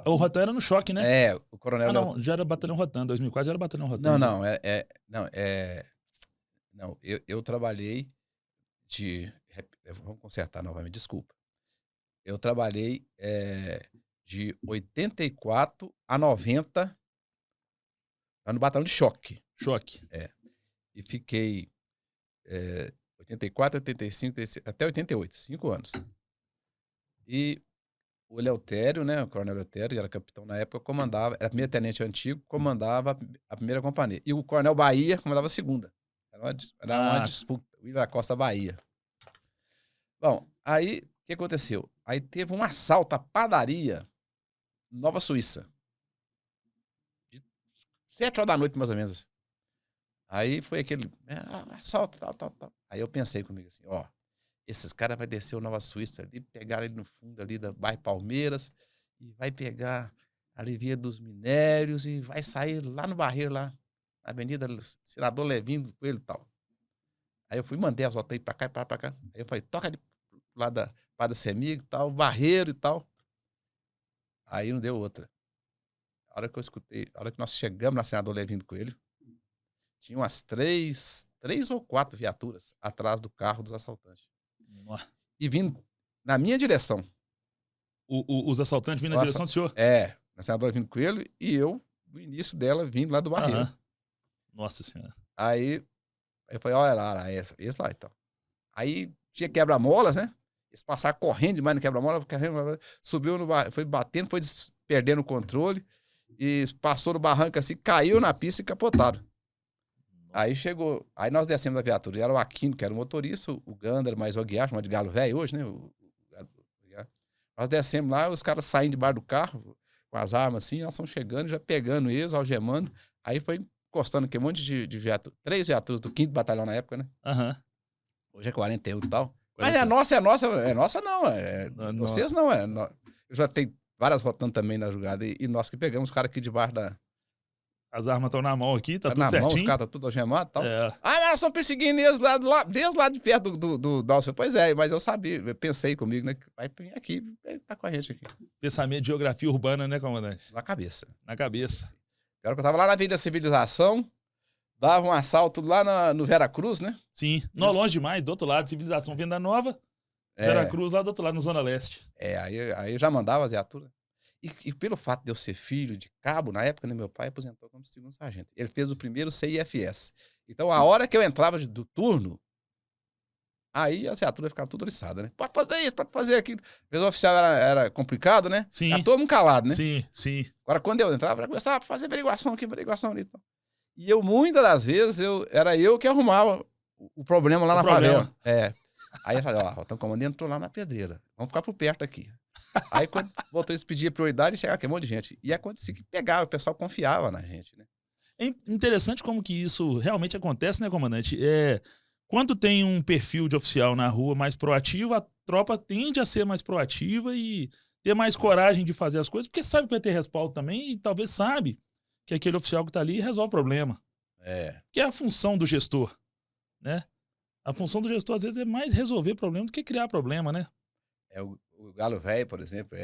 A: o Rotan era no choque, né?
B: O coronel...
A: não, já era batalhão Rotan. 2004 já era batalhão Rotan.
B: Não, eu trabalhei Vamos consertar novamente, desculpa. Eu trabalhei de 84 a 90 no batalhão de choque. E fiquei 84, 85, até 88, 5 anos. E o Eleutério, né, o coronel Eleutério, era capitão na época, comandava, era primeiro tenente antigo, comandava a primeira companhia. E o coronel Bahia comandava a segunda. Era uma disputa, o da Costa Bahia. Bom, aí, o que aconteceu? Aí teve um assalto à padaria Nova Suíça. De 7 horas da noite, mais ou menos. Aí foi aquele assalto, tal. Aí eu pensei comigo assim, esses caras vão descer o Nova Suíça ali, pegar ele no fundo ali da bairro Palmeiras, e vai pegar a Via dos Minérios e vai sair lá no Barreiro, lá, na Avenida Senador Levinho, Coelho e tal. Aí eu fui, mandei as voltas aí pra cá e pra cá. Aí eu falei, toca ali lá da CEMIG e tal, Barreiro e tal. Aí não deu outra. A hora que eu escutei, a hora que nós chegamos na Senador Levindo Coelho, tinha umas 3 ou 4 viaturas atrás do carro dos assaltantes.
A: Nossa.
B: E vindo na minha direção.
A: Os assaltantes vindo na direção do senhor?
B: Na Senador Levindo Coelho, e eu, no início dela, vindo lá do Barreiro.
A: Aham. Nossa Senhora.
B: Aí eu falei, olha lá, esse lá e tal. Aí tinha quebra-molas, né? Eles passaram correndo demais no quebra-mola, subiu no barranco, foi batendo, foi perdendo o controle, e passou no barranco assim, caiu na pista e capotaram. Aí chegou, aí nós descemos da viatura, era o Aquino, que era o motorista, o Gander, mais o Aguiar, chamado de Galo Velho hoje, né? Nós descemos lá, os caras saindo debaixo do carro, com as armas assim, nós estamos chegando, já pegando eles, algemando, aí foi encostando aqui um monte de viatura, 3 viaturas do 5º Batalhão na época, né?
A: Aham.
B: Hoje é 41 e tal. Mas é nossa não. Vocês não, eu já tenho várias rotando também na jogada. E nós que pegamos os caras aqui debaixo da...
A: As armas estão na mão aqui, tá tudo
B: na
A: certinho.
B: mão, os caras estão tudo algemados e tal.
A: É.
B: Mas nós estamos perseguindo eles desde lá de perto do nosso. Pois é, mas eu sabia, eu pensei comigo, né? Vai vir aqui, tá com a gente aqui.
A: Pensamento de geografia urbana, né, comandante?
B: Na cabeça.
A: Na cabeça.
B: Pior que eu tava lá na Avenida da Civilização, dava um assalto lá no Veracruz, né?
A: Sim. Não longe demais, do outro lado, Civilização Venda Nova, Veracruz lá do outro lado, na Zona Leste.
B: Aí eu já mandava as viaturas. E pelo fato de eu ser filho de cabo, na época, né, meu pai aposentou como 2º sargento. Ele fez o primeiro CIFS. Então, a hora que eu entrava do turno, aí as viaturas ficavam tudo oriçadas, né? Pode fazer isso, pode fazer aquilo. Às vezes o oficial era complicado, né?
A: Sim.
B: Tá todo mundo calado, né?
A: Sim.
B: Agora, quando eu entrava, eu começava a fazer averiguação aqui, averiguação ali. E eu, muitas das vezes, era eu que arrumava o problema lá na favela. Aí eu falei, ó, o comandante entrou lá na pedreira. Vamos ficar por perto aqui. Aí quando voltou a pedir prioridade, chegava aqui um monte de gente. E acontecia que pegava, o pessoal confiava na gente, né?
A: É interessante como que isso realmente acontece, né, comandante? Quando tem um perfil de oficial na rua mais proativo, a tropa tende a ser mais proativa e ter mais coragem de fazer as coisas, porque sabe que vai ter respaldo também e talvez sabe que aquele oficial que tá ali resolve o problema. Que é a função do gestor, né? A função do gestor, às vezes, é mais resolver problema do que criar problema, né?
B: O Galo Velho, por exemplo,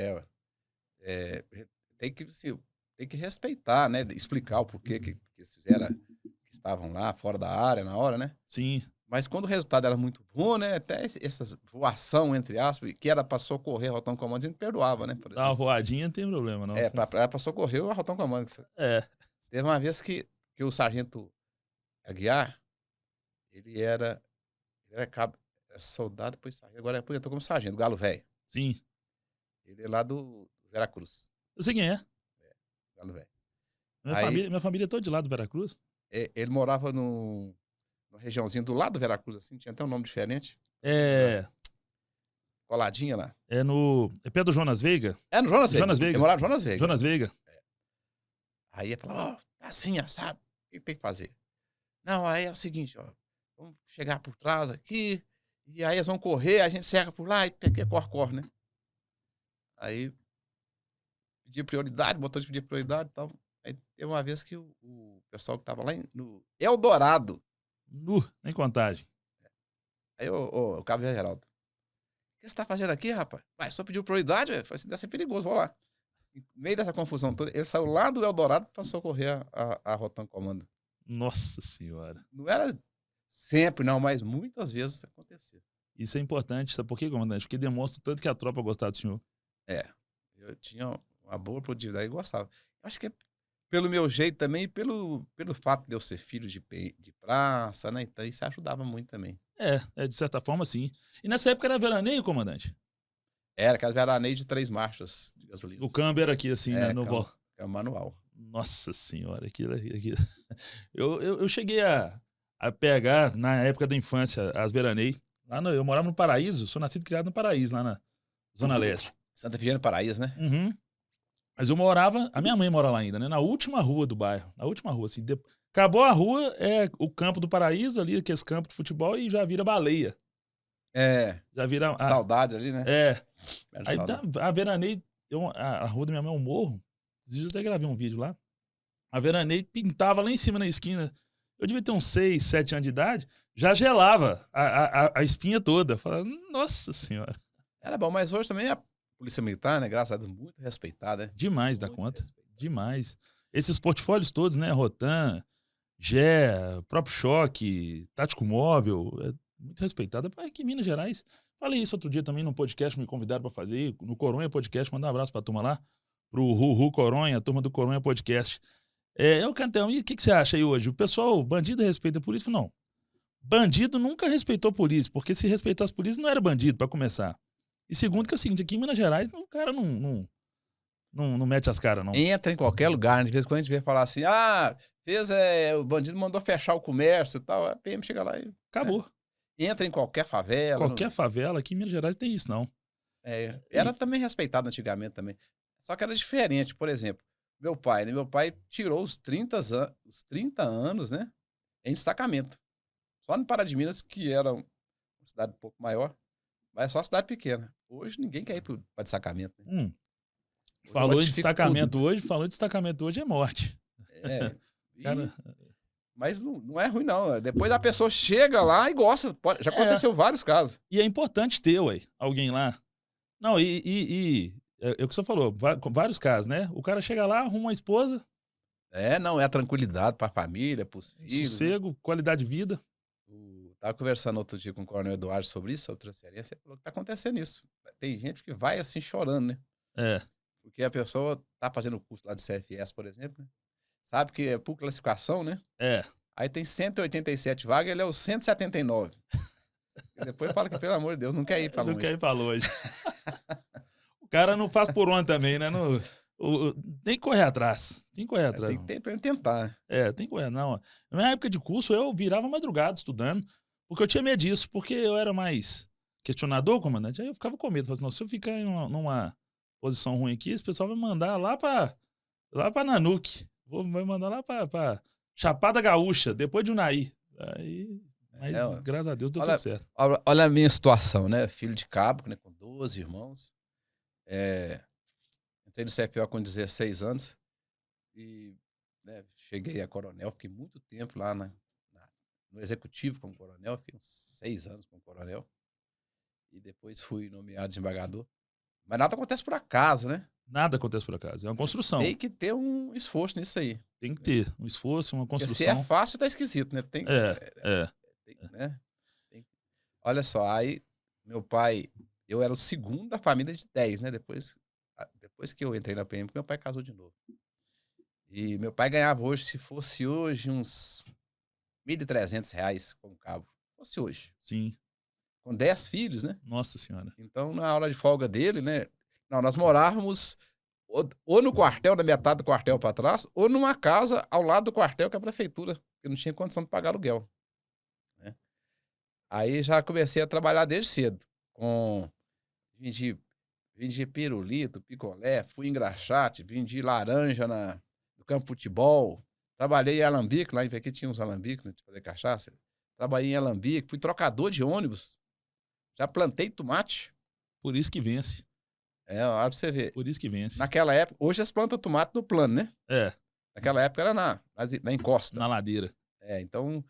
B: tem que respeitar, né? Explicar o porquê que eles fizeram, que estavam lá, fora da área, na hora, né?
A: Sim.
B: Mas quando o resultado era muito bom, né? Até essa voação, entre aspas, que era para socorrer a Rotão Comando, a gente perdoava, né?
A: Dar uma voadinha não tem problema, não.
B: Era para socorrer a Rotão Comando. Teve uma vez que o sargento Aguiar, ele era cabo, soldado, depois sargento, agora aposentou como sargento, Galo Velho.
A: Sim.
B: Ele é lá do Veracruz.
A: Eu sei quem é.
B: Galo Velho.
A: Minha família é toda de lá do Veracruz.
B: Ele morava numa regiãozinha do lado do Veracruz, assim, tinha até um nome diferente. Coladinha lá.
A: É perto do Jonas Veiga?
B: No Jonas Veiga.
A: Jonas Veiga.
B: Ele morava no Jonas Veiga.
A: Jonas Veiga.
B: Aí ele falou, tá assim, sabe? O que tem que fazer? Não, aí é o seguinte, vamos chegar por trás aqui, e aí eles vão correr, a gente cerca por lá e corre, né? Aí pedi prioridade, o motorista pedia prioridade e tal. Aí teve uma vez que o pessoal que tava lá no Eldorado.
A: Em Contagem.
B: Aí o cabo Geraldo. O que você tá fazendo aqui, rapaz? Mas só pediu prioridade, velho. Foi assim, deve ser perigoso, vou lá. No meio dessa confusão toda, ele saiu lá do Eldorado para socorrer a Rotan Comando.
A: Nossa Senhora.
B: Não era sempre, não, mas muitas vezes acontecia.
A: Isso é importante, sabe por quê, comandante? Porque demonstra o tanto que a tropa gostava do senhor.
B: Eu tinha uma boa produtividade e gostava. Eu acho que é pelo meu jeito também e pelo fato de eu ser filho de praça, né? Então isso ajudava muito também.
A: De certa forma, sim. E nessa época era veraneio, comandante?
B: Era, aquela veraneio de 3 marchas de gasolina.
A: O câmbio era aqui, assim, né?
B: É o manual.
A: Nossa Senhora, aquilo. Eu cheguei a pegar, na época da infância, as veraneios. Eu morava no Paraíso, sou nascido e criado no Paraíso, lá na Zona Leste.
B: Santa Efigênia do Paraíso, né?
A: Uhum. Mas eu morava, a minha mãe mora lá ainda, né? Na última rua do bairro. Na última rua, assim. Acabou a rua, é o campo do Paraíso ali, aqueles campos de futebol, e já vira Baleia. Já vira...
B: Saudade ali, né?
A: Aí a veraneio, a rua da minha mãe é um morro. Esses dias eu até gravei um vídeo lá. A veraneio pintava lá em cima na esquina. Eu devia ter uns 6, 7 anos de idade. Já gelava a espinha toda. Eu falava, nossa senhora.
B: Era bom, mas hoje também a Polícia Militar, né? Graças a Deus, muito respeitada, né?
A: Demais da
B: Muito
A: conta.
B: respeitada.
A: Demais. Esses portfólios todos, né? Rotan, GE, próprio Choque, Tático Móvel, é muito respeitada. Aqui em Minas Gerais. Falei isso outro dia também no podcast, me convidaram para fazer, no Coronha Podcast. Mandar um abraço pra turma lá, pro Ruhu Coronha, a turma do Coronha Podcast. O Cantão, e o que você acha aí hoje? O pessoal, bandido respeita a polícia? Não. Bandido nunca respeitou a polícia, porque se respeitasse a polícia não era bandido, para começar. E segundo, que é o seguinte, aqui em Minas Gerais, o cara não mete as caras, não.
B: Entra em qualquer lugar, né? De vez em quando a gente vê falar assim, o bandido mandou fechar o comércio e tal, a PM chega lá e...
A: Acabou.
B: Entra em qualquer favela.
A: Qualquer favela, aqui em Minas Gerais tem isso, não.
B: Era também respeitado antigamente também. Só que era diferente, por exemplo, meu pai, né? Meu pai tirou os 30 anos, né? Em destacamento. Só no Pará de Minas, que era uma cidade um pouco maior, mas só cidade pequena. Hoje ninguém quer ir para destacamento, né?
A: Falou em destacamento hoje é morte.
B: Cara... Mas não é ruim, não. Depois a pessoa chega lá e gosta. Já aconteceu vários casos.
A: E é importante ter, alguém lá. Não, é o que você falou, vários casos, né? O cara chega lá, arruma uma esposa.
B: É a tranquilidade para a família, para os filhos.
A: Sossego, né? Qualidade de vida.
B: Tava conversando outro dia com o Coronel Eduardo sobre isso, sobre transferência. Ele falou que tá acontecendo isso. Tem gente que vai assim chorando, né? Porque a pessoa tá fazendo o curso lá de CFS, por exemplo, né? Sabe que é por classificação, né? Aí tem 187 vagas, ele é o 179. E depois fala que, pelo amor de Deus, não quer ir pra longe.
A: Não quer ir pra longe. O cara não faz por onde também, né? Tem que correr atrás. Tem que correr atrás.
B: Tem que tentar.
A: Tem que correr. Não. Na minha época de curso, eu virava madrugada estudando, porque eu tinha medo disso, porque eu era mais questionador, comandante. Aí eu ficava com medo. Falei assim, se eu ficar numa posição ruim aqui, esse pessoal vai mandar lá pra Nanuque. Vai mandar lá pra Chapada Gaúcha, depois de Unai. Mas, graças a Deus, deu tudo certo.
B: Olha a minha situação, né? Filho de cabo, né? Com 12 irmãos. Entrei no CFO com 16 anos. E cheguei a coronel. Fiquei muito tempo lá no executivo como coronel. Fiquei uns 6 anos como coronel. E depois fui nomeado desembargador. Mas nada acontece por acaso, né?
A: Nada acontece por acaso. É uma construção.
B: Tem que ter um esforço nisso aí.
A: Tem que ter um esforço, uma construção.
B: Porque se é fácil, tá esquisito, né? Né? Olha só, aí meu pai... Eu era o segundo da família de 10, né? Depois que eu entrei na PM, meu pai casou de novo. E meu pai ganhava hoje, se fosse hoje, uns R$1.300 como cabo. Se fosse hoje.
A: Sim.
B: Com 10 filhos, né?
A: Nossa Senhora.
B: Então, na hora de folga dele, né? Não, nós morávamos ou no quartel, na metade do quartel para trás, ou numa casa ao lado do quartel, que é a prefeitura, porque não tinha condição de pagar aluguel. Né? Aí já comecei a trabalhar desde cedo, vendi pirulito, picolé, fui engraxate, vendi laranja no campo de futebol, trabalhei em alambique, lá em Pequim tinha uns alambiques, né, de fazer cachaça. Trabalhei em alambique, fui trocador de ônibus, já plantei tomate.
A: Por isso que vence.
B: Olha pra você ver.
A: Por isso que vence.
B: Naquela época, hoje eles plantam tomate no plano, né? Naquela época era na encosta.
A: Na ladeira.
B: Então,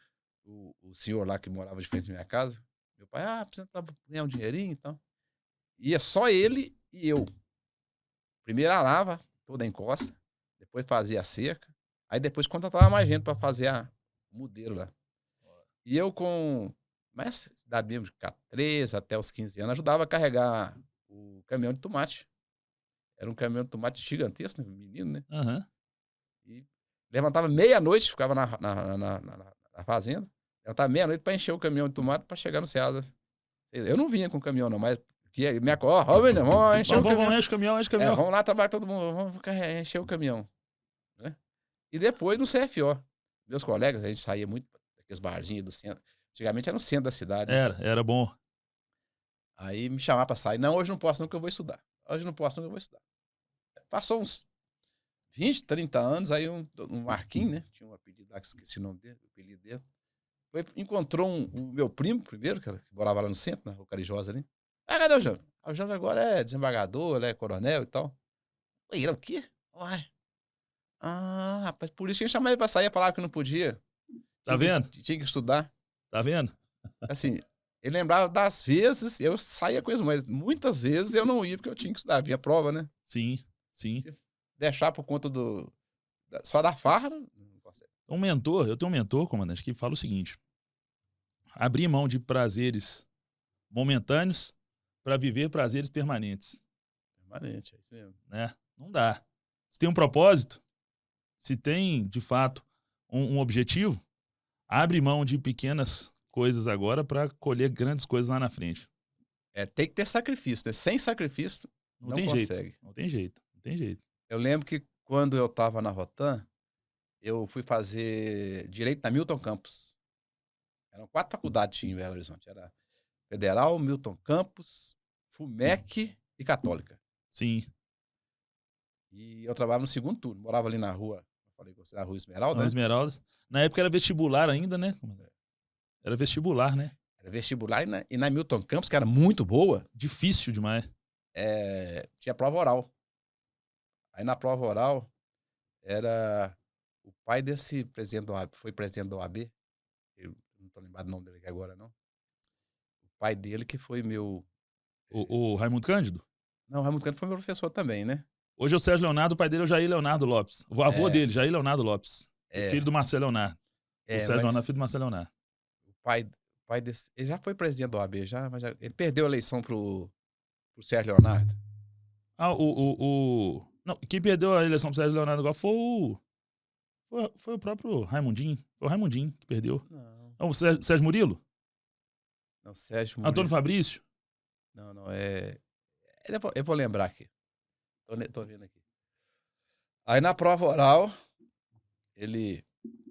B: o senhor lá que morava de frente da minha casa, meu pai, precisa ganhar um dinheirinho, então. Ia só ele e eu. Primeiro arava toda a encosta, depois fazia a cerca, aí depois contratava mais gente para fazer o mudeiro lá. E eu mas cidade mesmo, de 13 até os 15 anos, ajudava a carregar o caminhão de tomate. Era um caminhão de tomate gigantesco, né? Menino, né? E levantava meia-noite, ficava na fazenda, levantava meia-noite para encher o caminhão de tomate para chegar no Ceasa. Eu não vinha com o caminhão, não, mas menino, vamos encher o caminhão.
A: Enche o caminhão.
B: Vamos lá trabalhar todo mundo, vamos encher o caminhão. Né? E depois no CFO. Meus colegas, a gente saía muito daqueles barzinhos do centro. Antigamente era no centro da cidade.
A: Era bom.
B: Aí me chamava pra sair. Não, hoje não posso não, que eu vou estudar. Passou uns 20, 30 anos, aí um Marquinhos, né? Tinha um apelido lá, que esqueci o nome dele, o apelido dele. Encontrou o meu primo primeiro, que morava lá no centro, na Rua Carijosa ali. Cadê o Jânio? O Jânio agora é desembargador, ele é coronel e tal. Ele é o quê? Rapaz, por isso que eu chamei ele pra sair e falava que não podia.
A: Tá vendo?
B: Tinha que estudar.
A: Tá vendo?
B: Assim, Ele lembrava das vezes, eu saía com isso, mas muitas vezes eu não ia porque eu tinha que estudar, vinha prova, né?
A: Sim, sim.
B: Se deixar por conta só da farra, não consegue.
A: Eu tenho um mentor, comandante, que fala o seguinte: abrir mão de prazeres momentâneos para viver prazeres permanentes,
B: Permanente, é isso mesmo.
A: né? Não dá. Se tem um propósito, se tem, de fato, um objetivo, abre mão de pequenas coisas agora para colher grandes coisas lá na frente.
B: Tem que ter sacrifício, né? Sem sacrifício, não
A: tem
B: consegue.
A: jeito. Não tem jeito. Não tem jeito.
B: Eu lembro que quando eu estava na Rotan, eu fui fazer direito na Milton Campos. Eram 4 faculdades tinha em Belo Horizonte. Era Federal, Milton Campos, FUMEC e Católica.
A: Sim.
B: E eu trabalhava no segundo turno. Morava ali na rua, eu falei com você, na Rua Esmeralda,
A: Não,
B: né?
A: Esmeraldas. Na época era vestibular ainda, né? Era vestibular, né?
B: Era vestibular e na Milton Campos, que era muito boa,
A: Difícil demais.
B: tinha prova oral. Aí na prova oral, era o pai desse presidente da OAB, foi presidente da OAB, eu não tô lembrado o nome dele aqui agora, não. O pai dele que foi meu...
A: O Raimundo Cândido?
B: Não, o Raimundo Cândido foi meu professor também, né?
A: Hoje é o Sérgio Leonardo, o pai dele é o Jair Leonardo Lopes. O avô dele, Jair Leonardo Lopes. Filho do Marcelo Leonardo. O Sérgio Leonardo é filho do Marcelo Leonardo.
B: O pai desse... Ele já foi presidente da OAB, ele perdeu a eleição pro Sérgio Leonardo.
A: Não, quem perdeu a eleição pro Sérgio Leonardo agora foi o próprio Raimundinho. Foi o Raimundinho que perdeu.
B: Não,
A: O Sérgio Murilo?
B: não, Sérgio Murilo.
A: Antônio Fabrício?
B: Não, eu vou lembrar aqui. Tô vendo aqui. Aí na prova oral, ele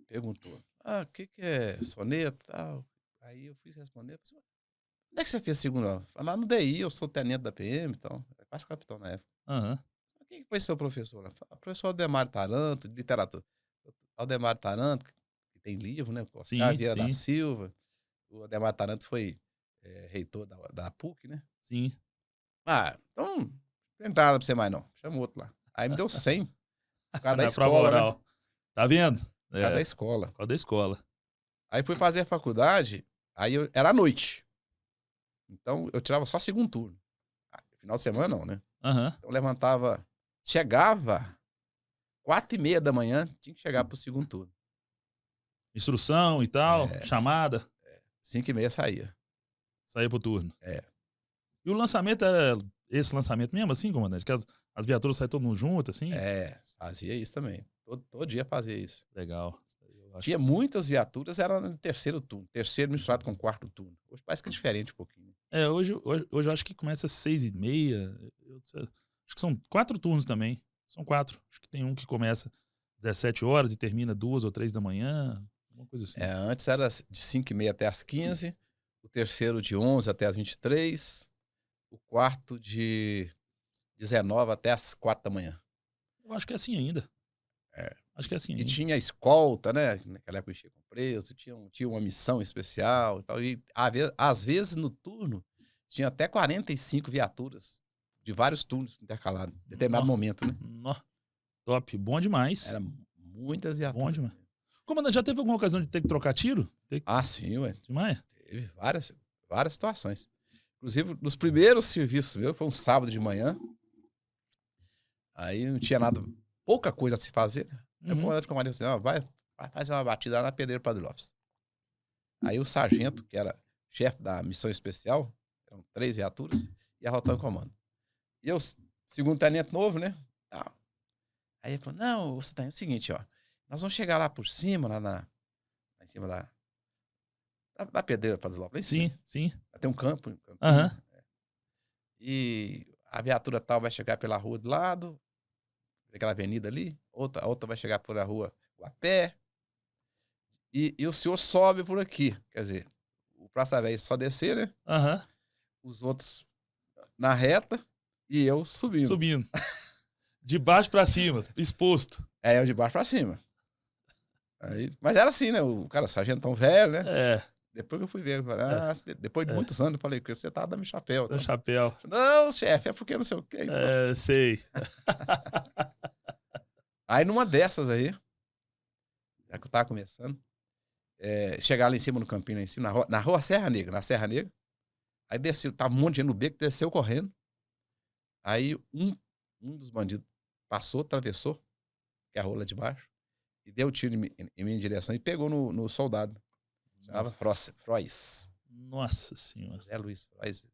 B: perguntou, o que é soneto e tal. Aí eu fui responder, onde é que você fez segunda? Falei, no DI, eu sou tenente da PM, então, era quase capitão na época.
A: Aham.
B: Quem foi seu professor? O professor Aldemar Taranto, de literatura. Aldemar Taranto, que tem livro, né? Oscar Vieira da Silva. O Aldemar Taranto foi reitor da PUC, né?
A: Sim.
B: Então, não tem nada pra você mais não. Chama outro lá. Aí me deu 100. Por causa da
A: Na prova
B: escola,
A: oral.
B: né?
A: Tá vendo?
B: Por causa da escola.
A: Por causa da escola.
B: Aí fui fazer a faculdade, era à noite. Então, eu tirava só segundo turno. Final de semana não, né?
A: Aham.
B: Então, eu levantava, chegava 4h30 da manhã, tinha que chegar pro segundo turno.
A: Instrução e tal, chamada.
B: 5h30 saía.
A: Saía pro turno.
B: E
A: o lançamento era esse lançamento mesmo, assim, comandante? Que as viaturas saem todo mundo junto, assim?
B: Fazia isso também. Todo dia fazia isso.
A: Legal.
B: Tinha muitas viaturas, era no terceiro turno. Terceiro misturado com quarto turno. Hoje parece que é diferente um pouquinho.
A: Hoje eu acho que começa às 6h30. Acho que são 4 turnos também. São 4. Acho que tem um que começa 17 horas e termina 2 ou 3 da manhã. Uma coisa assim.
B: Antes era de 5h30 até as 15. O terceiro de 11 até as 23. O quarto de 19 até as 4 da manhã.
A: Eu acho que é assim ainda. Acho que é assim ainda.
B: E tinha escolta, né? Naquela época enchia com preso, tinha uma missão especial e tal. E às vezes no turno tinha até 45 viaturas de vários turnos intercalados, em determinado momento, né?
A: Top, bom demais.
B: Era muitas viaturas.
A: Bom demais. Comandante, já teve alguma ocasião de ter que trocar tiro?
B: Sim, ué.
A: Demais?
B: Teve várias situações. Inclusive, nos primeiros serviços meus, foi um sábado de manhã. Aí não tinha nada, pouca coisa a se fazer. Aí o comandante comandou assim, vai fazer uma batida lá na Pedreiro Padre Lopes. Aí o sargento, que era chefe da missão especial, eram 3 viaturas, e a Rotan comando. E eu, segundo tenente novo, né? Aí ele falou, não, você tá, é o seguinte, nós vamos chegar lá por cima, lá em cima da Pedreira Padre Lopes, lá em cima.
A: Sim.
B: Tem um campo. E a viatura tal vai chegar pela rua do lado, aquela avenida ali, outra vai chegar pela rua a pé, e o senhor sobe por aqui. Quer dizer, o Praça Velha só descer, né? Os outros na reta e eu subindo.
A: De baixo pra cima, exposto.
B: Eu de baixo pra cima. Mas era assim, né? O cara, sargentão velho, né? Depois que eu fui ver, depois de muitos anos, eu falei que você tá dando chapéu.
A: Dando chapéu.
B: Não, chefe, é porque não sei o quê.
A: Sei.
B: Aí numa dessas aí, já que eu tava começando, chegar lá em cima no campinho, lá em cima, na rua Serra Negra, Aí desceu, tava um monte de gente no beco, desceu correndo. Aí um dos bandidos passou, atravessou, que é a rola de baixo, e deu tiro em minha direção e pegou no soldado. Chamava Frois.
A: Nossa senhora.
B: José Luiz Frois.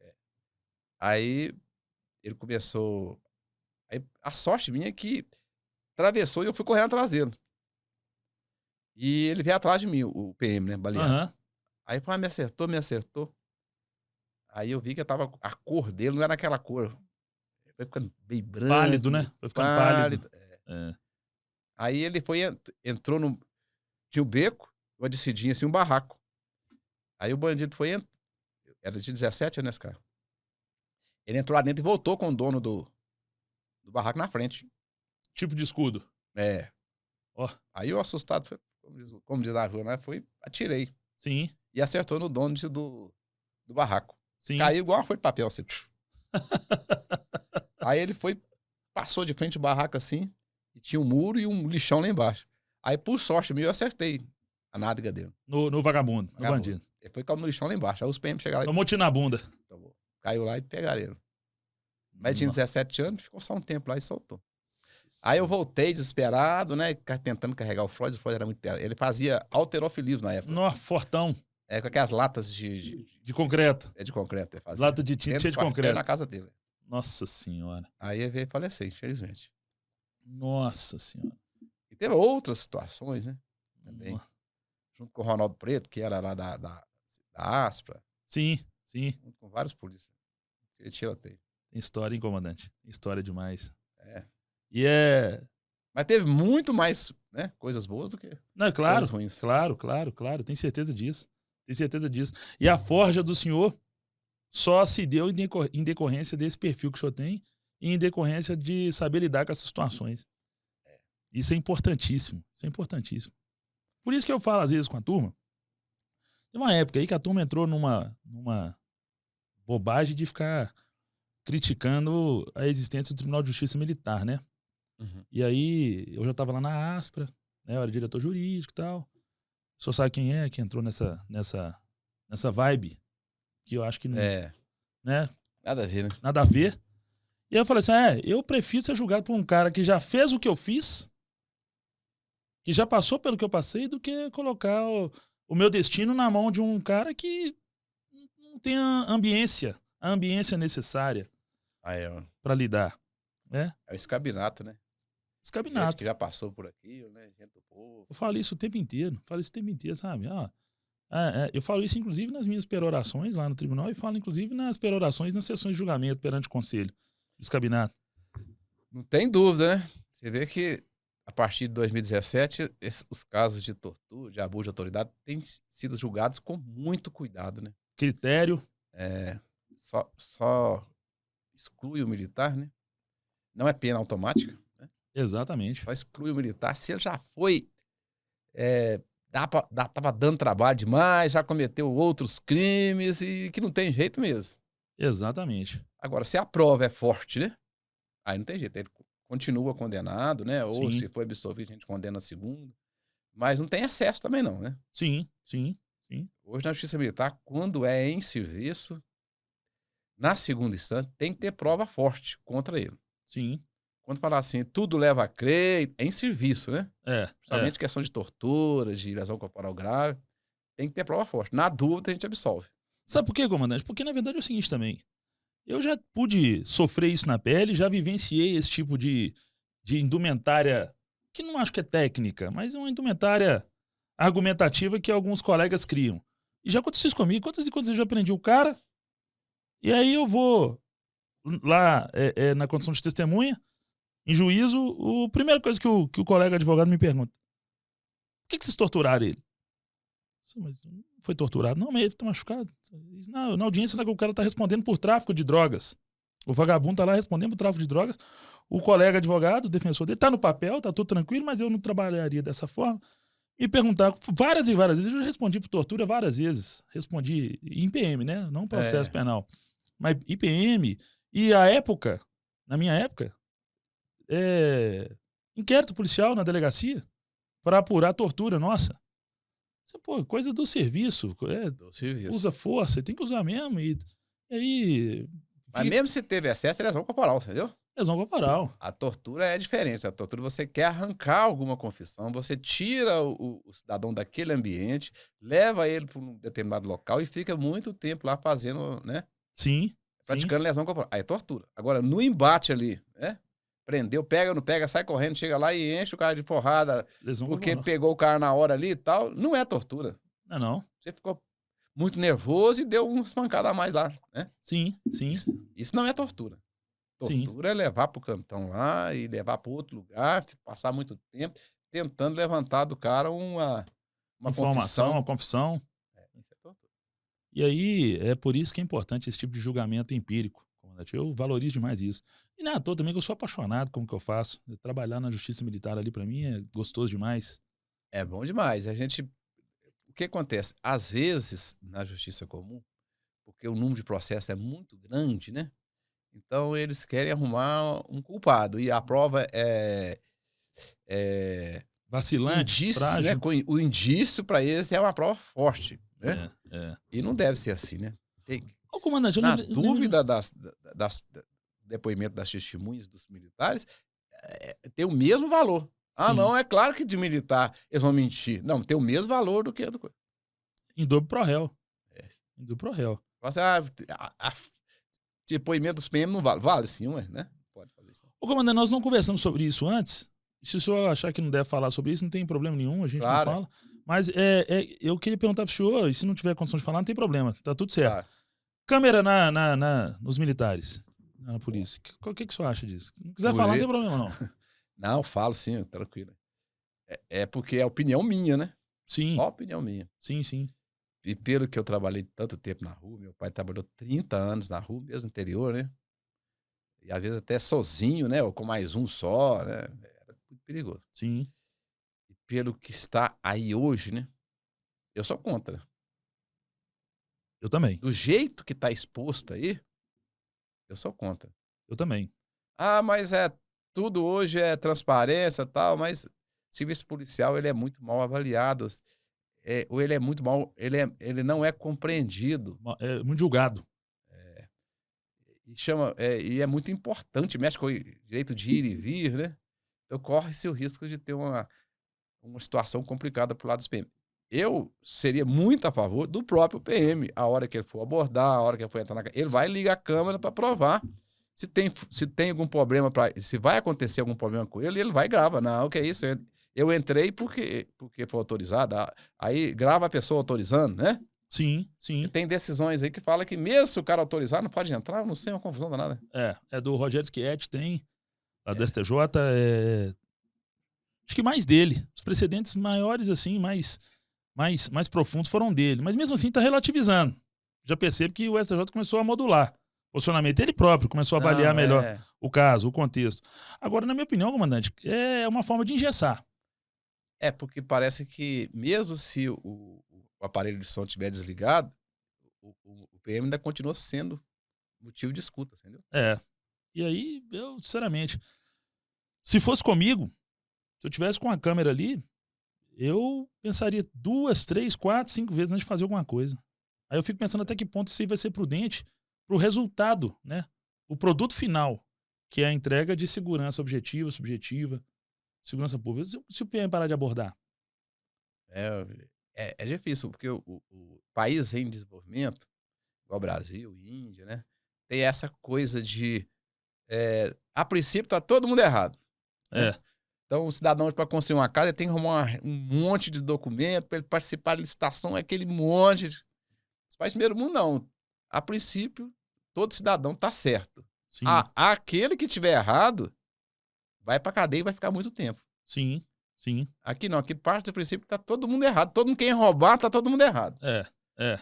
B: É. Aí ele começou... Aí a sorte minha é que atravessou e eu fui correndo atrás dele. E ele veio atrás de mim, o PM, né, baleado.
A: Aham.
B: Aí me acertou. Aí eu vi que a cor dele não era aquela cor. Foi ficando bem branco.
A: Pálido, né? Foi ficando pálido.
B: É. Aí ele entrou no... Tinha o beco, uma descidinha assim, um barraco. Aí o bandido era de 17 anos esse cara. Ele entrou lá dentro e voltou com o dono do barraco na frente.
A: Tipo de escudo.
B: É.
A: Ó.
B: Aí eu assustado, como diz na rua, né? Atirei.
A: Sim.
B: E acertou no dono do barraco.
A: Sim.
B: Caiu igual uma folha de papel, assim. Aí ele passou de frente ao barraco assim, e tinha um muro e um lixão lá embaixo. Aí, por sorte minha, eu acertei a nádega dele.
A: No vagabundo, no bandido.
B: Ele foi cair no lixão lá embaixo. Aí os PM chegaram lá
A: Tomou tiro na bunda.
B: Caiu lá e pegaram ele. Mas tinha 17 anos, ficou só um tempo lá e soltou. Aí eu voltei desesperado, né? Tentando carregar o Freud era muito pesado. Ele fazia halterofilismo na época.
A: Nó, fortão.
B: É, com aquelas latas de
A: concreto.
B: É de concreto, ele fazia.
A: Lata de tinta cheia de concreto.
B: Na casa dele.
A: Nossa senhora.
B: Aí ele veio falecer, infelizmente.
A: Nossa senhora.
B: E teve outras situações, né? Também. Junto com o Ronaldo Preto, que era lá da Aspra.
A: Sim, sim.
B: Junto com vários polícias. Tiroteio.
A: Tem história, hein, comandante? História demais.
B: É.
A: E é...
B: Mas teve muito mais, né, coisas boas do que coisas ruins.
A: Claro. Tenho certeza disso. E a forja do senhor só se deu em decorrência desse perfil que o senhor tem e em decorrência de saber lidar com essas situações. Isso é importantíssimo. Por isso que eu falo às vezes com a turma. Tem uma época aí que a turma entrou numa bobagem de ficar criticando a existência do Tribunal de Justiça Militar, né?
B: Uhum.
A: E aí eu já estava lá na Aspra, né? Eu era diretor jurídico e tal. O senhor sabe quem é que entrou nessa vibe? Que eu acho que não... né?
B: Nada a ver, né?
A: Nada a ver. E aí eu falei assim, eu prefiro ser julgado por um cara que já fez o que eu fiz, que já passou pelo que eu passei, do que colocar o meu destino na mão de um cara que não tem a ambiência necessária para lidar. Né?
B: É o escabinato, né?
A: Escabinato.
B: Gente que já passou por aqui, né? Gente do povo.
A: Eu falo isso o tempo inteiro, sabe? Eu falo isso, inclusive, nas minhas perorações lá no tribunal e falo, inclusive, nas perorações nas sessões de julgamento perante o conselho. Escabinato.
B: Não tem dúvida, né? Você vê que, a partir de 2017, os casos de tortura, de abuso de autoridade, têm sido julgados com muito cuidado, né?
A: Critério.
B: Só exclui o militar, né? Não é pena automática, né?
A: Exatamente.
B: Só exclui o militar se ele já foi... tava dando trabalho demais, já cometeu outros crimes e que não tem jeito mesmo.
A: Exatamente.
B: Agora, se a prova é forte, né? Aí não tem jeito, ele continua condenado, né? Ou
A: Sim.
B: se for absolvido, a gente condena a segunda. Mas não tem excesso também não, né?
A: Sim.
B: Hoje na Justiça Militar, quando é em serviço, na segunda instância, tem que ter prova forte contra ele.
A: Sim.
B: Quando falar assim, tudo leva a crer, é em serviço, né? Principalmente questão de tortura, de lesão corporal grave, tem que ter prova forte. Na dúvida, a gente absolve.
A: Sabe por quê, comandante? Porque, na verdade, é o seguinte também. Eu já pude sofrer isso na pele, já vivenciei esse tipo de indumentária, que não acho que é técnica, mas é uma indumentária argumentativa que alguns colegas criam. E já aconteceu isso comigo. Quantas e quantas vezes eu já prendi o cara, e aí eu vou lá na condição de testemunha, em juízo, a primeira coisa que o colega advogado me pergunta: por que vocês torturaram ele? Mas não foi torturado. Não, mas ele tá machucado. Na audiência, o cara tá respondendo por tráfico de drogas. O vagabundo tá lá respondendo por tráfico de drogas. O colega advogado, o defensor dele, tá no papel, tá tudo tranquilo, mas eu não trabalharia dessa forma. Me perguntaram várias e várias vezes. Eu já respondi por tortura várias vezes. Respondi em PM, né? Não processo penal. Mas IPM. E a época, na minha época, inquérito policial na delegacia para apurar tortura, nossa. Pô, coisa do serviço.
B: Do serviço.
A: Usa força, tem que usar mesmo. E aí.
B: Mas mesmo se teve excesso, é lesão corporal, entendeu?
A: Lesão corporal.
B: A tortura é diferente. A tortura você quer arrancar alguma confissão, você tira o cidadão daquele ambiente, leva ele para um determinado local e fica muito tempo lá fazendo, né?
A: Sim.
B: Praticando lesão corporal. Aí é tortura. Agora, no embate ali, né? Prendeu, pega, não pega, sai correndo, chega lá e enche o cara de porrada
A: Lesão
B: porque
A: corporal.
B: pegou o cara na hora ali e tal. Não é tortura.
A: Não.
B: Você ficou muito nervoso e deu uma espancada a mais lá, né?
A: Sim.
B: Isso não é tortura. Tortura é levar pro cantão lá e levar para outro lugar, passar muito tempo tentando levantar do cara uma
A: Informação, uma
B: confissão.
A: confissão.
B: Isso é tortura.
A: E aí, é por isso que é importante esse tipo de julgamento empírico, comandante. Eu valorizo demais isso. E na toa também que eu sou apaixonado como que eu faço. Trabalhar na justiça militar ali, para mim, é gostoso demais.
B: É bom demais. O que acontece? Às vezes, na justiça comum, porque o número de processos é muito grande, né? Então, eles querem arrumar um culpado. E a prova é
A: Vacilante,
B: indício, né?
A: frágil.
B: O indício para eles é uma prova forte, né?
A: É.
B: E não deve ser assim, né?
A: Ô, comandante, eu
B: Na
A: lembro...
B: dúvida do depoimento das testemunhas dos militares, tem o mesmo valor. Ah,
A: Sim.
B: não, é claro que de militar eles vão mentir. Não, tem o mesmo valor do que do...
A: Em dobro pro réu.
B: É.
A: Em dobro pro réu.
B: Você, depoimento dos PM não vale. Vale sim, ué, né? Pode fazer isso.
A: Ô, comandante, nós não conversamos sobre isso antes. Se o senhor achar que não deve falar sobre isso, não tem problema nenhum, a gente
B: Claro.
A: não fala. Mas eu queria perguntar pro senhor, e se não tiver condição de falar, não tem problema, tá tudo certo.
B: Claro.
A: Câmera nos militares, na polícia. O que o senhor acha disso? Se não quiser falar, não tem problema não.
B: Não, falo sim, tranquilo. É porque é opinião minha, né?
A: Sim.
B: Só opinião minha.
A: Sim.
B: E pelo que eu trabalhei tanto tempo na rua, meu pai trabalhou 30 anos na rua, mesmo no interior, né? E às vezes até sozinho, né? Ou com mais um só, né? Era muito perigoso.
A: Sim.
B: E pelo que está aí hoje, né? Eu sou contra.
A: Eu também.
B: Do jeito que está exposto aí, eu sou contra.
A: Eu também.
B: Ah, mas tudo hoje é transparência e tal, mas o serviço policial ele é muito mal avaliado. Ou ele é muito mal, ele não é compreendido.
A: É muito julgado.
B: E é muito importante, mexe com o direito de ir e vir, né? Então corre-se o risco de ter uma situação complicada pro lado dos PM. Eu seria muito a favor do próprio PM. A hora que ele for abordar, a hora que ele for entrar na... Ele vai ligar a câmera para provar se tem algum problema, se vai acontecer algum problema com ele, ele vai e grava. Não, o que é isso? Eu entrei porque foi autorizado. Aí grava a pessoa autorizando, né?
A: Sim.
B: E tem decisões aí que fala que mesmo se o cara autorizar, não pode entrar. Não sei, é uma confusão danada.
A: É do Rogério Schietti, tem. A do STJ, acho que mais dele. Os precedentes maiores, assim, mais profundos foram dele. Mas mesmo assim tá relativizando. Já percebo que o STJ começou a modular o posicionamento. Ele próprio começou a avaliar melhor o caso, o contexto. Agora, na minha opinião, comandante, é uma forma de engessar.
B: Porque parece que mesmo se o aparelho de som estiver desligado, o PM ainda continua sendo motivo de escuta, entendeu?
A: E aí, eu, sinceramente, se fosse comigo, se eu tivesse com a câmera ali, eu pensaria 2, 3, 4, 5 vezes antes de fazer alguma coisa. Aí eu fico pensando até que ponto isso aí vai ser prudente pro resultado, né? O produto final, que é a entrega de segurança objetiva, subjetiva, segurança pública. Se o PM parar de abordar?
B: É difícil, porque o país em desenvolvimento, igual Brasil, Índia, né? Tem essa coisa de... a princípio tá todo mundo errado. Né? Então, o cidadão, para construir uma casa, ele tem que arrumar um monte de documento, para ele participar da licitação, é aquele monte. Os países do primeiro mundo, não. A princípio, todo cidadão tá certo.
A: Sim.
B: Aquele que tiver errado, vai pra cadeia e vai ficar muito tempo.
A: Sim.
B: Aqui não, aqui parte do princípio que tá todo mundo errado. Todo mundo quem roubar, tá todo mundo errado.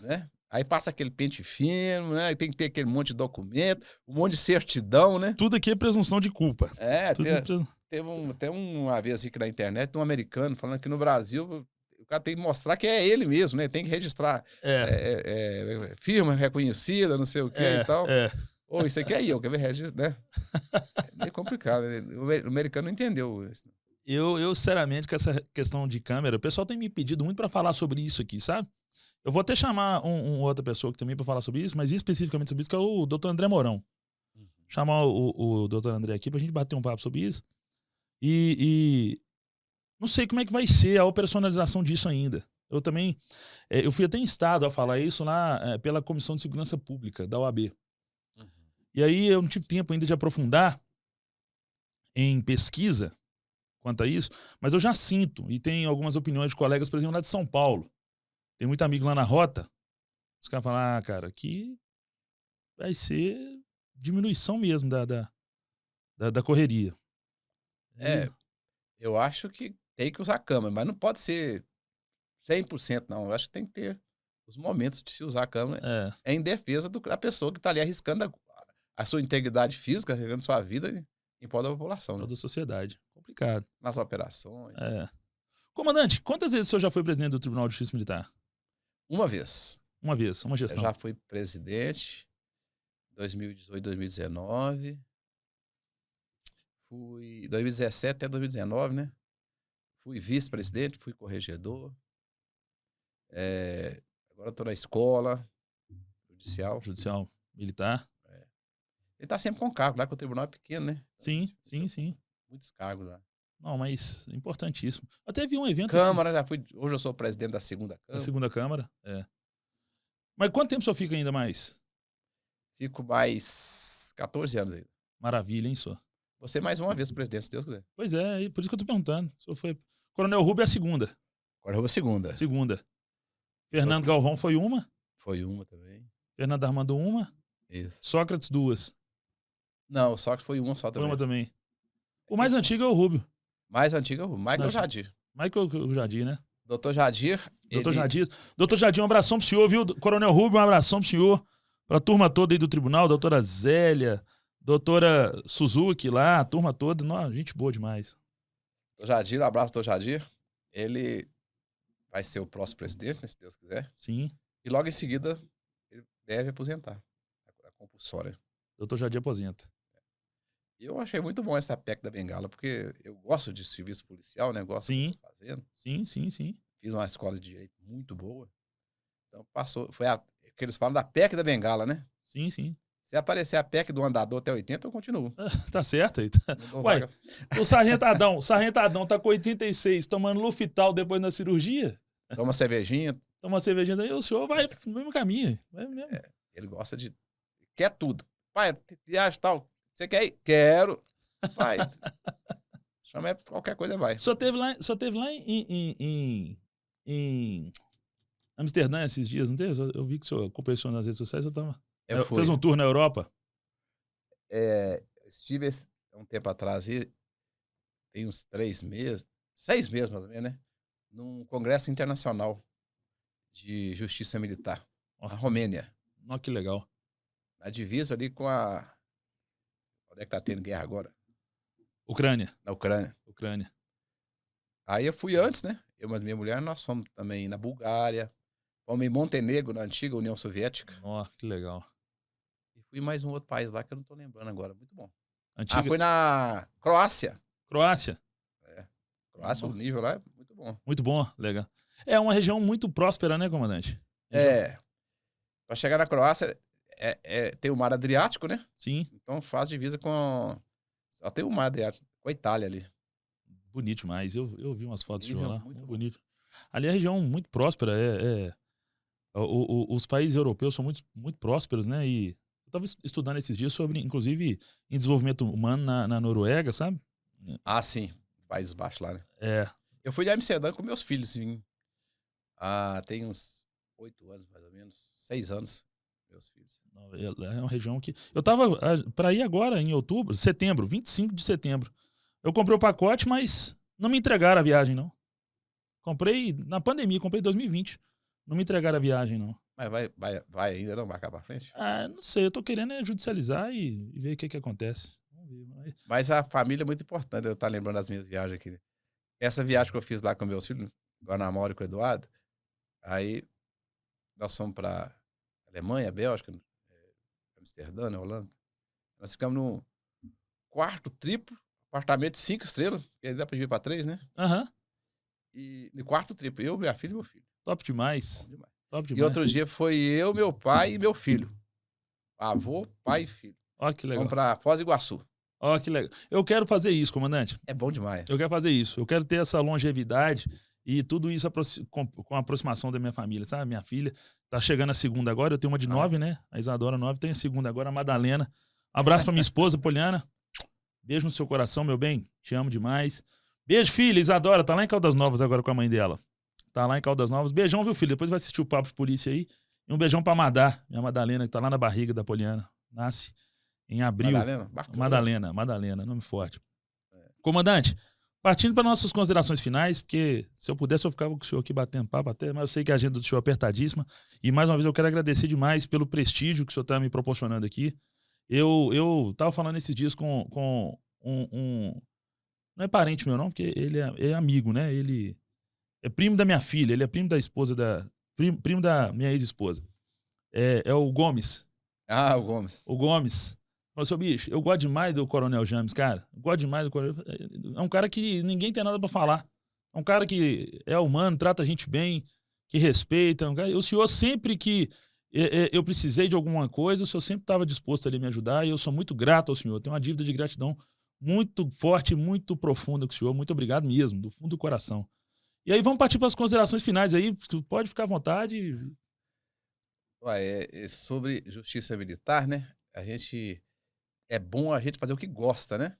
B: Né? Aí passa aquele pente fino, né? Tem que ter aquele monte de documento, um monte de certidão, né?
A: Tudo aqui é presunção de culpa.
B: Teve uma vez aqui na internet, um americano falando que no Brasil o cara tem que mostrar que é ele mesmo, né? Tem que registrar firma reconhecida, não sei o que e tal. Isso aqui é eu, quer ver registro, né? É meio complicado. Né? O americano não entendeu isso.
A: Eu, sinceramente, com essa questão de câmera, o pessoal tem me pedido muito para falar sobre isso aqui, sabe? Eu vou até chamar outra pessoa que também para falar sobre isso, mas especificamente sobre isso, que é o Dr. André Mourão. Chamar o Dr. André aqui pra gente bater um papo sobre isso. E não sei como é que vai ser a operacionalização disso ainda. Eu também, eu fui até instado a falar isso lá pela Comissão de Segurança Pública da OAB. E aí eu não tive tempo ainda de aprofundar em pesquisa quanto a isso, mas eu já sinto, e tem algumas opiniões de colegas, por exemplo, lá de São Paulo. Tem muito amigo lá na rota. Os caras falam, cara, que vai ser diminuição mesmo da correria.
B: Eu acho que tem que usar câmera, mas não pode ser 100%, não. Eu acho que tem que ter os momentos de se usar a câmera. É em defesa da pessoa que está ali arriscando a sua integridade física, arriscando sua vida em prol da população.
A: Toda a sociedade. Complicado.
B: Nas operações.
A: Comandante, quantas vezes o senhor já foi presidente do Tribunal de Justiça Militar?
B: Uma vez.
A: Uma vez, uma gestão.
B: Eu já fui presidente, 2018, 2019. Fui 2017 até 2019, né? Fui vice-presidente, fui corregedor. Agora estou na escola judicial.
A: Judicial militar.
B: Ele tá sempre com cargo lá, que o tribunal é pequeno, né?
A: Sim.
B: Muitos cargos lá.
A: Não, mas importantíssimo. Até vi um evento...
B: Câmara, já fui... Hoje eu sou presidente da segunda Câmara.
A: Da segunda Câmara, Mas quanto tempo o senhor fica ainda mais?
B: Fico mais 14 anos ainda.
A: Maravilha, hein, senhor?
B: Você mais uma vez presidente, se Deus quiser.
A: Pois é, por isso que eu tô perguntando. O senhor foi... Coronel Rubio é a segunda.
B: Coronel Rubio é a segunda.
A: Segunda. Fernando Galvão foi uma.
B: Foi uma também.
A: Fernando Armando uma.
B: Isso.
A: Sócrates duas.
B: Não, o Sócrates foi uma só também.
A: Foi uma também. O mais antigo é o Rubio.
B: Mais antigo é o Rubio. Michael Jadir.
A: Michael Jadir, né?
B: Doutor Jadir.
A: Doutor Jadir, um abração pro senhor, viu? Coronel Rubio, um abração pro senhor. Pra turma toda aí do tribunal, doutora Zélia, doutora Suzuki lá, a turma toda. Nossa, gente boa demais.
B: Doutor Jadir, um abraço, doutor Jadir. Ele vai ser o próximo presidente, né, se Deus quiser.
A: Sim.
B: E logo em seguida, ele deve aposentar. A compulsória.
A: Doutor Jadir aposenta.
B: Eu achei muito bom essa PEC da Bengala, porque eu gosto de serviço policial, né? Gosto do que eu tô fazendo.
A: Sim.
B: Fiz uma escola de direito muito boa. Então passou, foi que eles falam da PEC da Bengala, né?
A: Sim.
B: Se aparecer a PEC do andador até 80, eu continuo.
A: Tá certo aí. Ué, o Sargento Adão tá com 86, tomando Lufital depois da cirurgia.
B: Toma cervejinha.
A: Toma uma cervejinha daí, o senhor vai no mesmo caminho. Vai mesmo.
B: Ele gosta de... Quer tudo. Pai, viagem tal. Você quer ir? Quero. Vai. Chama qualquer coisa, vai.
A: Só teve lá em Amsterdã esses dias, não teve? Eu vi que o senhor acompanhou nas redes sociais, fez um tour na Europa.
B: Estive um tempo atrás, tem uns 6 meses mais ou menos, né? Num congresso internacional de justiça militar, na Romênia.
A: Olha que legal.
B: Na divisa ali com a... Onde é que tá tendo guerra agora?
A: Ucrânia.
B: Na Ucrânia. Aí eu fui antes, né? Eu e minha mulher, nós fomos também na Bulgária, fomos em Montenegro, na antiga União Soviética.
A: Ó, que legal.
B: E fui mais um outro país lá que eu não tô lembrando agora. Muito bom.
A: Antiga...
B: fui na Croácia.
A: Croácia,
B: o nível lá é muito bom.
A: Muito bom, legal. É uma região muito próspera, né, comandante?
B: Para chegar na Croácia, tem o mar Adriático, né?
A: Sim.
B: Então faz divisa com... Só tem o mar Adriático, com a Itália ali.
A: Bonito demais. Eu vi umas fotos de lá. Muito bonito. Ali é uma região muito próspera. Os países europeus são muito prósperos, né? E eu estava estudando esses dias sobre, inclusive, em desenvolvimento humano na Noruega, sabe?
B: Ah, sim. Países Baixos lá, né?
A: Eu
B: fui de Amsterdã com meus filhos, sim. Tem uns 8 anos, mais ou menos. 6 anos, meus filhos.
A: É uma região que... Eu tava para ir agora, em setembro, 25 de setembro. Eu comprei o pacote, mas não me entregaram a viagem, não. Comprei na pandemia, comprei em 2020. Não me entregaram a viagem, não.
B: Mas vai ainda não marcar pra frente?
A: Não sei, eu tô querendo judicializar e ver o que acontece. Vamos ver.
B: Mas a família é muito importante, eu estar lembrando das minhas viagens aqui. Essa viagem que eu fiz lá com meus filhos, com a Ana Maura e com o Eduardo, aí nós fomos pra Alemanha, Bélgica, Amsterdã, Holanda. Nós ficamos no quarto triplo, apartamento de 5 estrelas, que aí dá pra dividir pra 3, né?
A: Aham.
B: E no quarto triplo, eu, minha filha e meu filho.
A: Top demais.
B: Bom demais.
A: Top
B: E
A: demais.
B: outro dia foi eu, meu pai e meu filho. Avô, pai e filho.
A: Ó, que legal.
B: Vamos pra Foz do Iguaçu.
A: Ó, que legal. Eu quero fazer isso, comandante.
B: É bom demais.
A: Eu quero fazer isso. Eu quero ter essa longevidade e tudo isso com a aproximação da minha família, sabe? Minha filha tá chegando a segunda agora. Eu tenho uma de 9, né? A Isadora 9. Tem a segunda agora, a Madalena. Abraço pra minha esposa, Poliana. Beijo no seu coração, meu bem. Te amo demais. Beijo, filha. Isadora tá lá em Caldas Novas agora com a mãe dela. Tá lá em Caldas Novas. Beijão, viu, filho? Depois vai assistir o Papo de Polícia aí. E um beijão pra Madá, minha Madalena, que tá lá na barriga da Poliana. Nasce em abril.
B: Madalena? Bacana.
A: Madalena, nome forte. Comandante, partindo para nossas considerações finais, porque se eu pudesse eu ficava com o senhor aqui batendo papo até, mas eu sei que a agenda do senhor é apertadíssima. E mais uma vez eu quero agradecer demais pelo prestígio que o senhor está me proporcionando aqui. Eu tava falando esses dias com não é parente meu não, porque ele é amigo, né? Ele é primo da minha filha, ele é primo da esposa primo da minha ex-esposa. É o Gomes.
B: Ah, o Gomes.
A: O Gomes. Falou, seu bicho, eu gosto demais do Coronel James, cara. Eu gosto demais do Coronel. É um cara que ninguém tem nada pra falar. É um cara que é humano, trata a gente bem, que respeita. O senhor sempre que eu precisei de alguma coisa, o senhor sempre estava disposto ali a me ajudar e eu sou muito grato ao senhor. Tenho uma dívida de gratidão muito forte, muito profunda com o senhor. Muito obrigado mesmo, do fundo do coração. E aí vamos partir para as considerações finais aí. Pode ficar à vontade.
B: Sobre justiça militar, né? É bom a gente fazer o que gosta, né?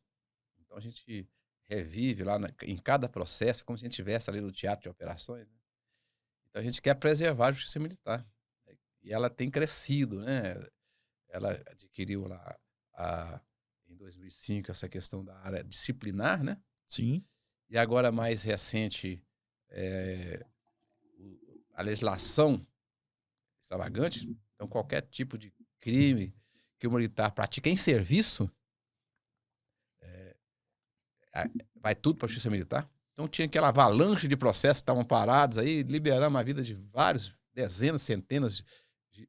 B: Então a gente revive lá em cada processo, como se a gente estivesse ali no teatro de operações. Né? Então a gente quer preservar a justiça militar. E ela tem crescido, né? Ela adquiriu lá em 2005 essa questão da área disciplinar, né?
A: Sim.
B: E agora mais recente a legislação extravagante. Então qualquer tipo de crime que o militar pratica em serviço, vai tudo para a justiça militar. Então tinha aquela avalanche de processos que estavam parados aí, liberamos a vida de vários, dezenas, centenas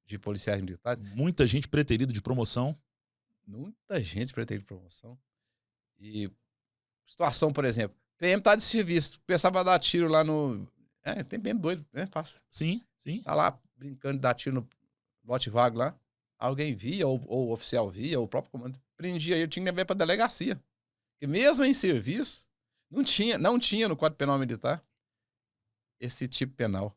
B: de policiais militares.
A: Muita gente preterida de promoção.
B: Muita gente preterida de promoção. E situação, por exemplo, PM tá de serviço, pensava dar tiro lá no... tem PM doido, né? Fácil.
A: Sim, sim.
B: Tá lá brincando de dar tiro no lote vago lá. Alguém via, ou o oficial via, ou o próprio comando prendia ele, tinha que levar pra delegacia. Porque mesmo em serviço, não tinha no Código Penal Militar esse tipo penal.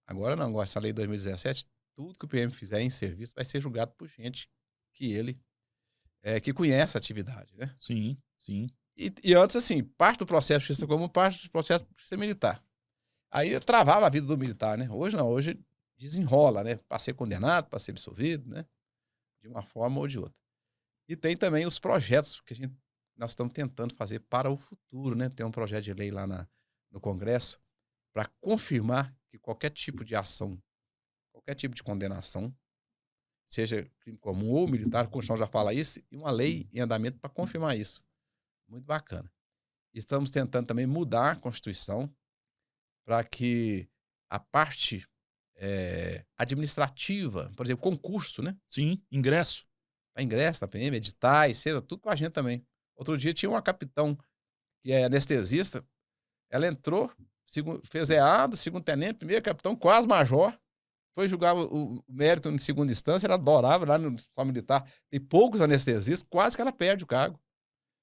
B: Agora não, agora essa lei de 2017, tudo que o PM fizer em serviço vai ser julgado por gente que conhece a atividade, né?
A: Sim, sim.
B: E antes, assim, parte do processo de justiça comum, parte do processo de justiça militar. Aí travava a vida do militar, né? Hoje não, hoje desenrola, né? Para ser condenado, para ser absolvido, né? De uma forma ou de outra. E tem também os projetos que nós estamos tentando fazer para o futuro, né? Tem um projeto de lei lá no Congresso para confirmar que qualquer tipo de ação, qualquer tipo de condenação, seja crime comum ou militar, a Constituição já fala isso, e uma lei em andamento para confirmar isso. Muito bacana. Estamos tentando também mudar a Constituição para que a parte administrativa, por exemplo, concurso, né?
A: Sim, ingresso.
B: Ingresso da PM, editais, seja tudo com a gente também. Outro dia tinha uma capitão que é anestesista, ela entrou, fez EAD, segundo tenente, primeiro capitão, quase major, foi julgar o mérito em segunda instância, ela adorava lá no Hospital Militar, tem poucos anestesistas, quase que ela perde o cargo.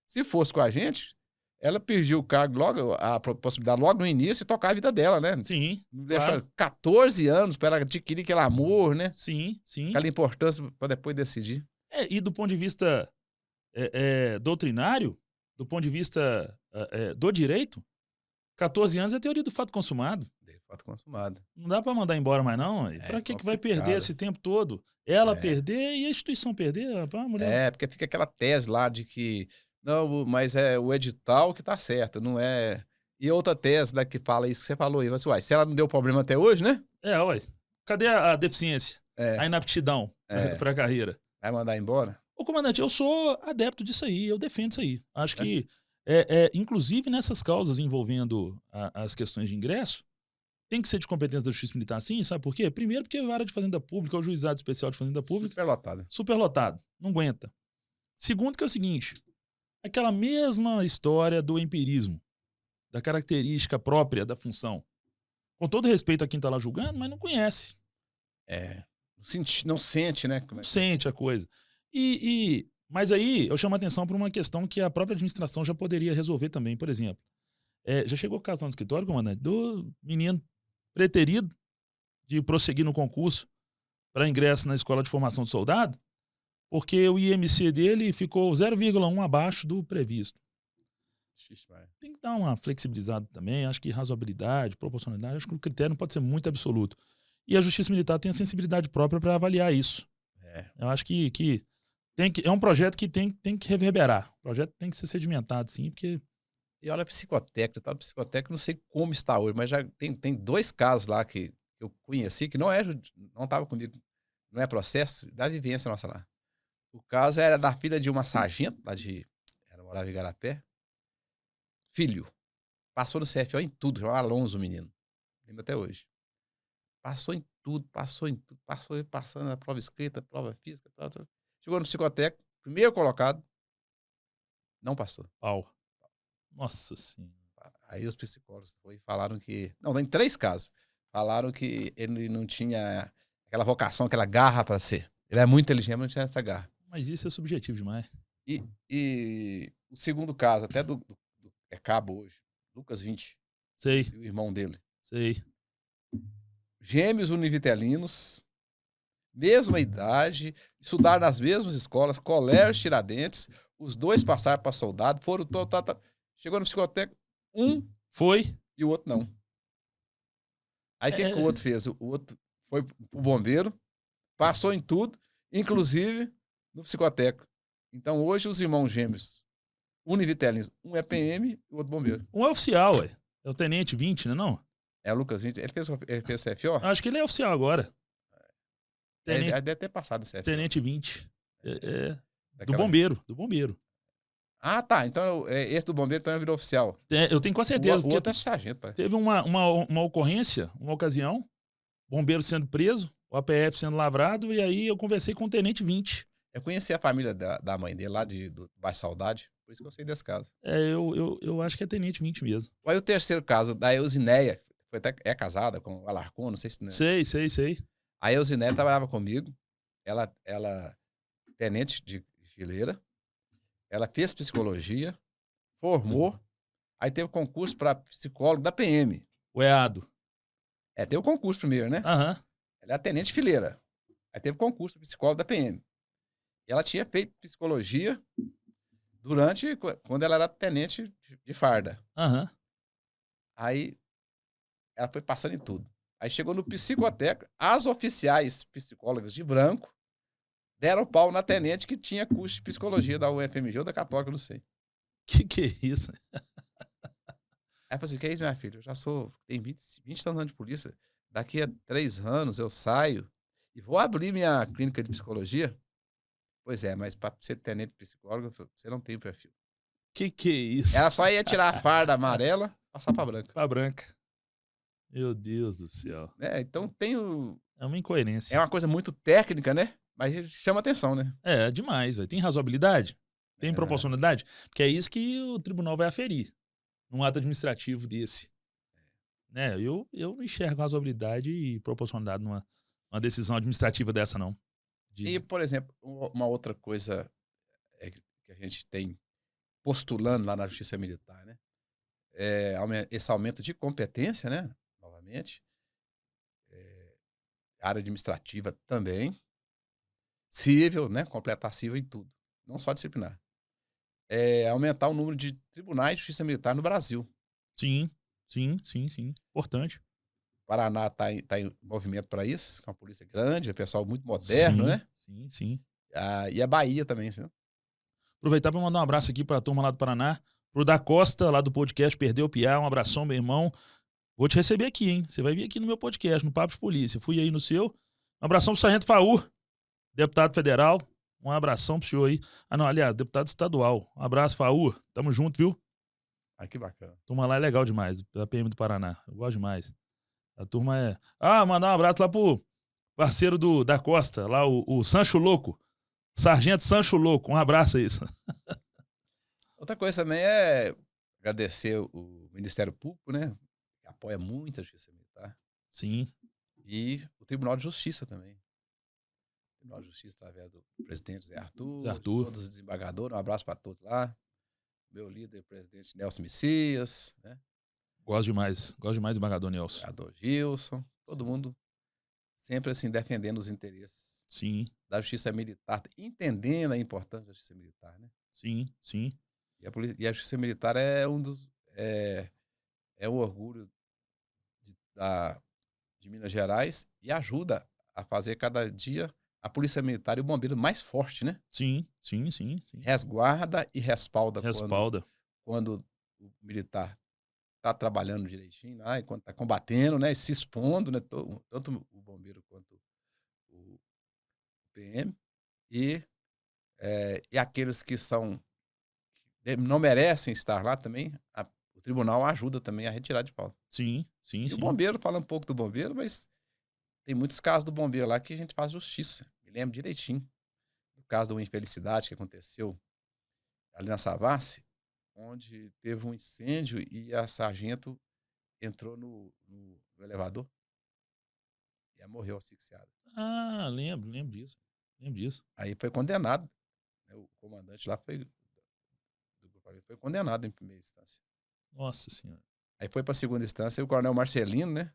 B: Se fosse com a gente, ela perdeu o cargo logo, a possibilidade logo no início e tocar a vida dela, né?
A: Sim.
B: Deixar 14 anos para ela adquirir aquele amor, né?
A: Sim, sim.
B: Aquela importância para depois decidir.
A: E do ponto de vista doutrinário, do ponto de vista do direito, 14 anos é teoria do fato consumado.
B: Fato consumado.
A: Não dá para mandar embora mais, não. Para que vai perder esse tempo todo? Ela perder e a instituição perder? A mulher...
B: porque fica aquela tese lá de que não, mas é o edital que tá certo, não é... E outra tese da que fala isso que você falou aí, uai, se ela não deu problema até hoje, né?
A: Ué. Cadê a deficiência? A inaptidão para a carreira?
B: Vai mandar embora?
A: Ô, comandante, eu sou adepto disso aí, eu defendo isso aí. Acho que, inclusive nessas causas envolvendo as questões de ingresso, tem que ser de competência da Justiça Militar, sim, sabe por quê? Primeiro, porque a vara de Fazenda Pública, o Juizado Especial de Fazenda Pública...
B: Superlotado.
A: Superlotado, não aguenta. Segundo, que é o seguinte, Aquela mesma história do empirismo, da característica própria da função. Com todo respeito a quem está lá julgando, mas não conhece.
B: Não sente, né?
A: Não sente a coisa. Mas aí eu chamo a atenção para uma questão que a própria administração já poderia resolver também. Por exemplo, já chegou o caso no escritório, comandante, do menino preterido de prosseguir no concurso para ingresso na escola de formação de soldado, porque o IMC dele ficou 0,1 abaixo do previsto. Tem que dar uma flexibilizada também, acho que razoabilidade, proporcionalidade, acho que o critério não pode ser muito absoluto. E a Justiça Militar tem a sensibilidade própria para avaliar isso. Eu acho que é um projeto que tem que reverberar. O projeto tem que ser sedimentado, sim, porque...
B: E olha, psicotécnico, tá? Psicotécnico, não sei como está hoje, mas já tem 2 casos lá que eu conheci, que não estava comigo, não é processo, da vivência nossa lá. O caso era da filha de uma sargento, ela morava em Igarapé. Filho, passou no CFO em tudo, chamava Alonso o menino. Lembro até hoje. Passou em tudo, passando na prova escrita, prova física, chegou no psicotécnico, primeiro colocado, não passou.
A: Nossa Senhora.
B: Aí os psicólogos falaram que... Não, tem 3 casos. Falaram que ele não tinha aquela vocação, aquela garra para ser. Ele é muito inteligente, mas não tinha essa garra.
A: Mas isso é subjetivo demais.
B: E o segundo caso, até do cabo hoje, Lucas 20.
A: Sei.
B: E o irmão dele.
A: Sei.
B: Gêmeos univitelinos, mesma idade, estudaram nas mesmas escolas, colégio Tiradentes, os 2 passaram para soldado, foram chegou no psicotécnico, um
A: foi
B: e o outro não. Aí o que o outro fez? O outro foi pro bombeiro, passou em tudo, inclusive no psicotécnico. Então hoje os irmãos gêmeos univitelinos, um é PM e o outro bombeiro.
A: Um é oficial, ué. É o tenente 20, né não?
B: É o Lucas 20. Ele fez CFO?
A: Acho que ele é oficial agora.
B: Ele deve ter passado o CFO.
A: Tenente 20. Do bombeiro.
B: Ah, tá. Então esse do bombeiro então virou oficial.
A: Eu tenho quase certeza.
B: O outro é sargento, pai.
A: Teve uma ocorrência, uma ocasião, bombeiro sendo preso, o APF sendo lavrado, e aí eu conversei com o tenente 20.
B: Eu conheci a família da mãe dele lá do Baixo Saudade, por isso que eu sei desse caso.
A: Eu acho que é tenente 20 mesmo.
B: Aí o terceiro caso, da Eusinéia, é casada com o Alarcon, não sei se... Né?
A: Sei.
B: A Eusinéia trabalhava comigo, ela tenente de fileira, ela fez psicologia, formou, aí teve concurso para psicólogo da PM.
A: O EADO.
B: Teve o concurso primeiro, né?
A: Aham.
B: Ela é tenente fileira. Aí teve concurso para psicólogo da PM. E ela tinha feito psicologia quando ela era tenente de farda.
A: Aham.
B: Aí ela foi passando em tudo. Aí chegou no psicotécnico, as oficiais psicólogas de branco deram pau na tenente que tinha curso de psicologia da UFMG ou da Católica, não sei.
A: Que é isso?
B: Aí eu falei assim, o que é isso, minha filha? Eu já tenho 20 anos de polícia. Daqui a 3 anos eu saio e vou abrir minha clínica de psicologia. Pois é, mas para ser tenente psicólogo, você não tem o perfil.
A: Que é isso?
B: Ela só ia tirar a farda amarela, passar para branca.
A: Para branca. Meu Deus do céu.
B: Então tem
A: É uma incoerência.
B: É uma coisa muito técnica, né? Mas chama atenção, né?
A: É demais. Véio. Tem razoabilidade? Tem proporcionalidade? Porque é isso que o tribunal vai aferir num ato administrativo desse. Né? Eu não enxergo razoabilidade e proporcionalidade numa decisão administrativa dessa, não.
B: E, por exemplo, uma outra coisa que a gente tem postulando lá na Justiça Militar, né? Esse aumento de competência, né? Novamente. Área administrativa também. Cível, né? Completar cível em tudo. Não só disciplinar. Aumentar o número de tribunais de justiça militar no Brasil.
A: Sim. Importante.
B: O Paraná está em movimento para isso, com uma polícia grande, é pessoal muito moderno, né?
A: Sim.
B: E a Bahia também, assim.
A: Aproveitar para mandar um abraço aqui para a turma lá do Paraná. Pro Da Costa, lá do podcast Perdeu o Piá. Um abração, meu irmão. Vou te receber aqui, hein? Você vai vir aqui no meu podcast, no Papo de Polícia. Fui aí no seu. Um abração pro Sargento Faur, deputado federal. Um abração pro senhor aí. Aliás, deputado estadual. Um abraço, Faur. Tamo junto, viu?
B: Que bacana.
A: A turma lá é legal demais, da PM do Paraná. Eu gosto demais. A turma é... mandar um abraço lá pro parceiro da Costa, lá o Sancho Louco. Sargento Sancho Louco. Um abraço a isso.
B: Outra coisa também é agradecer o Ministério Público, né? Que apoia muito a Justiça Militar.
A: Sim.
B: E o Tribunal de Justiça também. O Tribunal de Justiça, através do presidente Zé Arthur,
A: Zé Arthur.
B: todos os desembargadores, um abraço para todos lá. Meu líder, o presidente Nelson Messias, né?
A: Gosto demais do embargador Nelson.
B: Vereador Gilson, todo mundo sempre assim defendendo os interesses
A: Sim,
B: da Justiça Militar, entendendo a importância da Justiça Militar, né?
A: sim.
B: E a Justiça Militar é é um orgulho de Minas Gerais e ajuda a fazer cada dia a Polícia Militar e o Bombeiro mais forte, né?
A: Sim.
B: Resguarda e respalda
A: Respalda.
B: quando o militar está trabalhando direitinho lá, e quando está combatendo, né? E se expondo, né? Tanto o bombeiro quanto o PM. E aqueles que não merecem estar lá também, o tribunal ajuda também a retirar de pauta.
A: Sim.
B: E o bombeiro, fala um pouco do bombeiro, mas tem muitos casos do bombeiro lá que a gente faz justiça. Me lembro direitinho do caso de uma infelicidade que aconteceu ali na Savassi, onde teve um incêndio e a sargento entrou no elevador e ela morreu asfixiada.
A: Ah, lembro disso.
B: Aí foi condenado, né? O comandante lá foi condenado em primeira instância.
A: Nossa Senhora.
B: Aí foi para a segunda instância e o coronel Marcelino, né?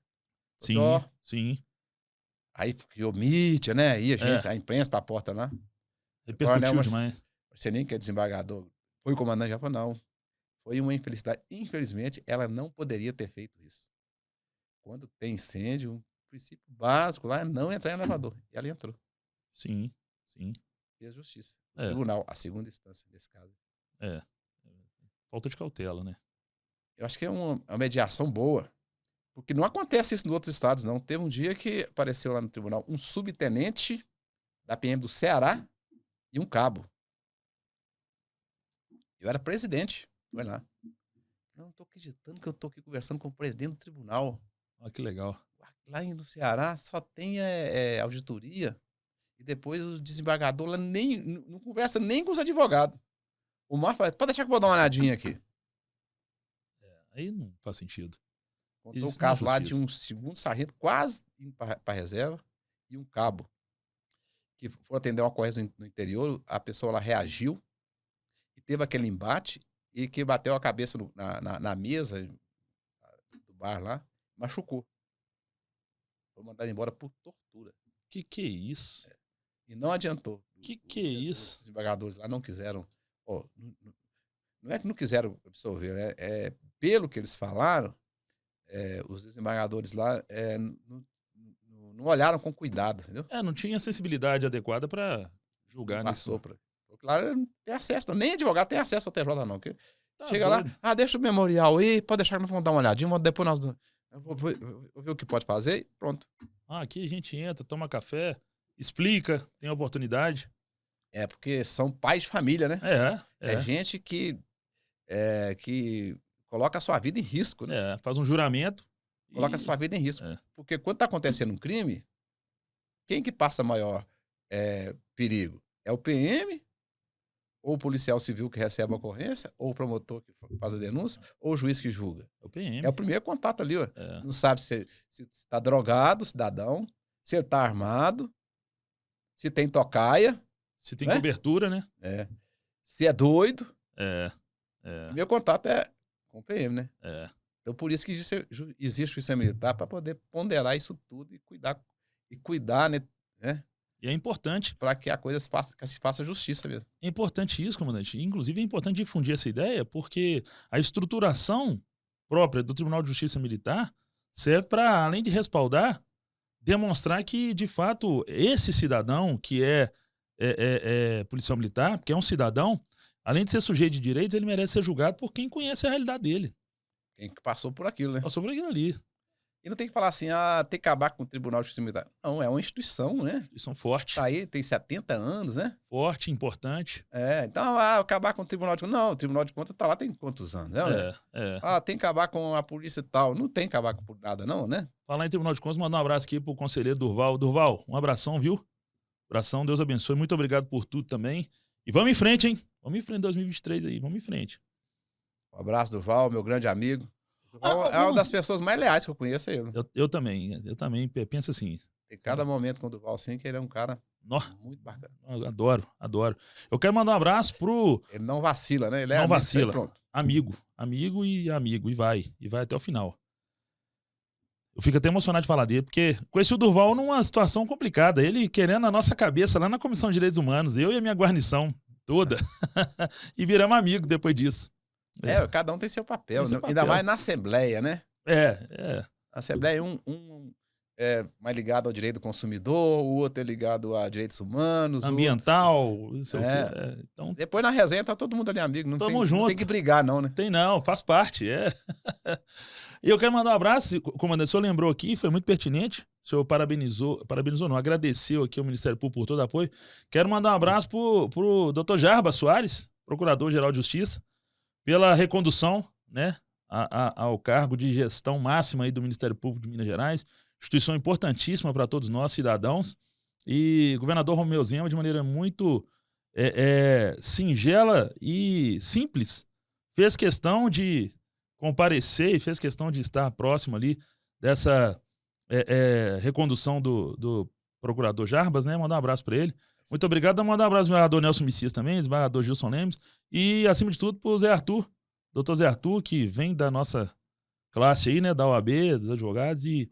A: Sim.
B: Aí criou mídia, né? E a imprensa para a porta lá.
A: Repercutiu demais.
B: Marcelino, que é desembargador, foi o comandante, já falou, não. Foi uma infelicidade. Infelizmente, ela não poderia ter feito isso. Quando tem incêndio, um princípio básico lá é não entrar em elevador. E ela entrou.
A: Sim.
B: Fez justiça. O tribunal, a segunda instância nesse caso.
A: Falta de cautela, né?
B: Eu acho que é uma mediação boa. Porque não acontece isso em outros estados, não. Teve um dia que apareceu lá no tribunal um subtenente da PM do Ceará e um cabo. Eu era presidente. Foi lá. Não estou acreditando que eu estou aqui conversando com o presidente do tribunal.
A: Olha que legal.
B: Lá no Ceará só tem auditoria e depois o desembargador lá não conversa nem com os advogados. O Mar fala, pode deixar que eu vou dar uma olhadinha aqui.
A: Aí não faz sentido.
B: Contou o caso lá de um segundo sargento quase indo para a reserva e um cabo que foi atender uma ocorrência no interior, a pessoa lá reagiu e teve aquele embate e que bateu a cabeça na mesa do bar lá, machucou. Foi mandado embora por tortura.
A: Que é isso?
B: E não adiantou.
A: Que é isso?
B: Os desembargadores lá não quiseram. Não é que não quiseram absolver, né? Pelo que eles falaram, os desembargadores lá não olharam com cuidado, entendeu?
A: Não tinha sensibilidade adequada para julgar nisso.
B: Claro, não tem acesso, nem advogado tem acesso ao TJ, não.
A: Tá
B: chega
A: doido.
B: Lá, deixa o memorial aí, pode deixar que nós vamos dar uma olhadinha, depois nós vou ver o que pode fazer e pronto.
A: Aqui a gente entra, toma café, explica, tem oportunidade.
B: Porque são pais de família, né? É gente que coloca a sua vida em risco, né?
A: Faz um juramento.
B: Coloca a sua vida em risco. Porque quando tá acontecendo um crime, quem que passa maior perigo? É o PM, ou o policial civil que recebe a ocorrência, ou o promotor que faz a denúncia, ou o juiz que julga.
A: É o PM.
B: É o primeiro contato ali, ó. Não sabe se tá drogado, o cidadão, se ele tá armado, se tem tocaia.
A: Se tem cobertura, né?
B: Se é doido.
A: O
B: primeiro contato é com o PM, né?
A: Então,
B: por isso que existe justiça militar, para poder ponderar isso tudo e cuidar, né?
A: E é importante.
B: Para que a coisa se faça justiça mesmo.
A: É importante isso, comandante. Inclusive, é importante difundir essa ideia, porque a estruturação própria do Tribunal de Justiça Militar serve para, além de respaldar, demonstrar que, de fato, esse cidadão que é policial militar, que é um cidadão, além de ser sujeito de direitos, ele merece ser julgado por quem conhece a realidade dele.
B: Quem passou por aquilo, né?
A: Passou por aquilo ali.
B: E não tem que falar assim, tem que acabar com o Tribunal de Justiça Militar. Não, é uma instituição, né?
A: Instituição forte.
B: Tá aí, tem 70 anos, né?
A: Forte, importante.
B: Então, acabar com o Tribunal de Contas. Não, o Tribunal de Contas tá lá tem quantos anos, né? Tem que acabar com a polícia e tal. Não tem que acabar com nada, não, né?
A: Falar em Tribunal de Contas, mandar um abraço aqui pro conselheiro Durval. Durval, um abração, viu? Abração, Deus abençoe. Muito obrigado por tudo também. E vamos em frente, hein? Vamos em frente 2023 aí, vamos em frente.
B: Um abraço do Val, meu grande amigo. É uma das pessoas mais leais que eu conheço aí.
A: Eu também penso assim.
B: Tem cada momento com o Duval, sim, que ele é um cara muito bacana.
A: Adoro. Eu quero mandar um abraço pro...
B: Ele não vacila, né? Ele
A: não
B: amigo,
A: vacila.
B: Pronto.
A: Amigo, e vai até o final. Eu fico até emocionado de falar dele, porque conheci o Durval numa situação complicada. Ele querendo a nossa cabeça lá na Comissão de Direitos Humanos, eu e a minha guarnição toda. E viramos amigos depois disso.
B: Cada um tem seu papel, né? Ainda mais na Assembleia, né? A Assembleia, um é mais ligado ao direito do consumidor, o outro é ligado a direitos humanos.
A: Ambiental,
B: então, depois na resenha tá todo mundo ali amigo. Não tem que brigar, não, né?
A: Tem não, faz parte, E eu quero mandar um abraço, comandante, o senhor lembrou aqui, foi muito pertinente, o senhor parabenizou não, agradeceu aqui ao Ministério Público por todo o apoio. Quero mandar um abraço pro Dr. Jarbas Soares, Procurador-Geral de Justiça, pela recondução, né, ao cargo de gestão máxima aí do Ministério Público de Minas Gerais, instituição importantíssima para todos nós, cidadãos, e o governador Romeu Zema, de maneira muito singela e simples, fez questão de comparecer e fez questão de estar próximo ali dessa recondução do procurador Jarbas, né? Mandar um abraço para ele. Muito obrigado. Mandar um abraço ao desembargador Nelson Messias também, desembargador Gilson Lemes e, acima de tudo, para o Zé Arthur, doutor Zé Arthur, que vem da nossa classe aí, né? Da OAB, dos advogados, e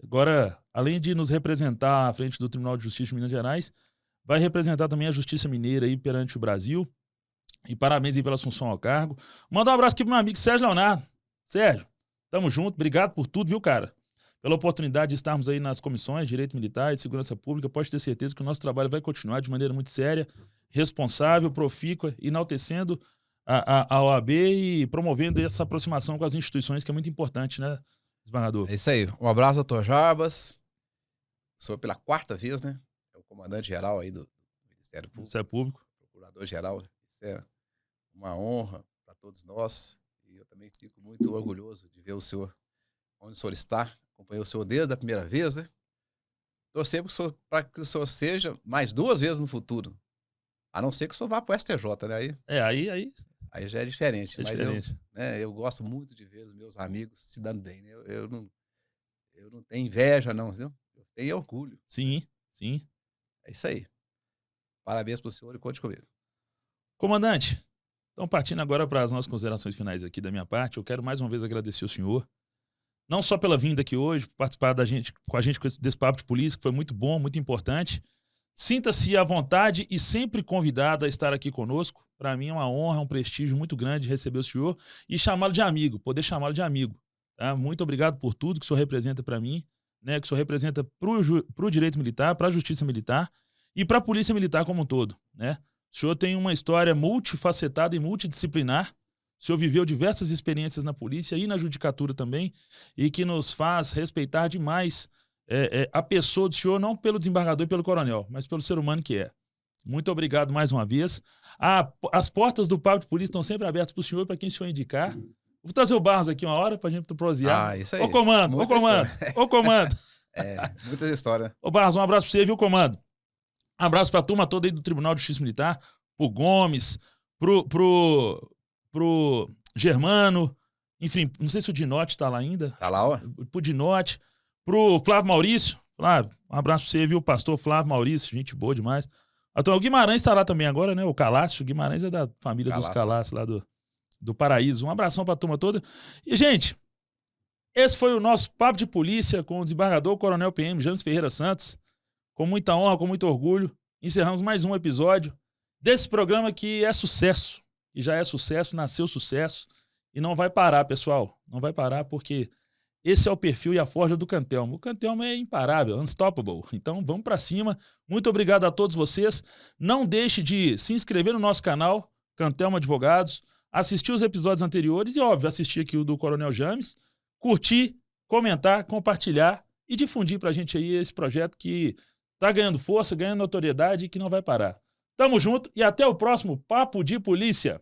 A: agora, além de nos representar à frente do Tribunal de Justiça de Minas Gerais, vai representar também a Justiça Mineira aí perante o Brasil. E parabéns aí pela assunção ao cargo. Manda um abraço aqui pro meu amigo Sérgio Leonardo. Sérgio, tamo junto. Obrigado por tudo, viu, cara? Pela oportunidade de estarmos aí nas comissões de Direito Militar e de Segurança Pública. Pode ter certeza que o nosso trabalho vai continuar de maneira muito séria, responsável, profícua, enaltecendo a OAB e promovendo essa aproximação com as instituições, que é muito importante, né, desembargador?
B: É isso aí. Um abraço, doutor Jarbas. Sou pela 4ª vez, né? É o comandante-geral aí do Ministério Público. Procurador-geral. Isso é uma honra para todos nós. E eu também fico muito orgulhoso de ver o senhor onde o senhor está. Acompanhei o senhor desde a primeira vez, né? Torcer para que o senhor seja mais 2 vezes no futuro. A não ser que o senhor vá para o STJ, né? Aí já é diferente. Eu gosto muito de ver os meus amigos se dando bem. Né? Eu não tenho inveja, não. Viu? Eu tenho orgulho.
A: Sim.
B: É isso aí. Parabéns para o senhor e conte comigo.
A: Comandante, então partindo agora para as nossas considerações finais aqui da minha parte, eu quero mais uma vez agradecer o senhor, não só pela vinda aqui hoje, por participar com a gente desse papo de polícia, que foi muito bom, muito importante. Sinta-se à vontade e sempre convidado a estar aqui conosco. Para mim é uma honra, um prestígio muito grande receber o senhor e chamá-lo de amigo, poder chamá-lo de amigo. Tá? Muito obrigado por tudo que o senhor representa para mim, né? Que o senhor representa para o direito militar, para a justiça militar e para a polícia militar como um todo, né? O senhor tem uma história multifacetada e multidisciplinar. O senhor viveu diversas experiências na polícia e na judicatura também, e que nos faz respeitar demais a pessoa do senhor, não pelo desembargador e pelo coronel, mas pelo ser humano que é. Muito obrigado mais uma vez. As portas do Papo de Polícia estão sempre abertas para o senhor e para quem o senhor indicar. Vou trazer o Barros aqui uma hora para a gente prosear.
B: Isso aí.
A: Ô comando.
B: Muitas histórias.
A: Ô Barros, um abraço para você, viu, comando? Um abraço para a turma toda aí do Tribunal de Justiça Militar, pro Gomes, pro Germano, enfim, não sei se o Dinote tá lá ainda.
B: Tá lá, ó.
A: Pro Dinote, pro Flávio Maurício. Flávio, um abraço pra você, viu? Pastor Flávio Maurício, gente boa demais. Então, o Guimarães tá lá também agora, né? O Calácio, o Guimarães é da família dos Calácios lá do Paraíso. Um abração pra turma toda. E, gente, esse foi o nosso Papo de Polícia com o desembargador Coronel PM James Ferreira Santos. Com muita honra, com muito orgulho, encerramos mais um episódio desse programa que é sucesso. E já é sucesso, nasceu sucesso. E não vai parar, pessoal. Não vai parar porque esse é o perfil e a forja do Cantelmo. O Cantelmo é imparável, unstoppable. Então vamos para cima. Muito obrigado a todos vocês. Não deixe de se inscrever no nosso canal, Cantelmo Advogados, assistir os episódios anteriores e, óbvio, assistir aqui o do Coronel James, curtir, comentar, compartilhar e difundir para a gente aí esse projeto que tá ganhando força, ganhando notoriedade e que não vai parar. Tamo junto e até o próximo Papo de Polícia.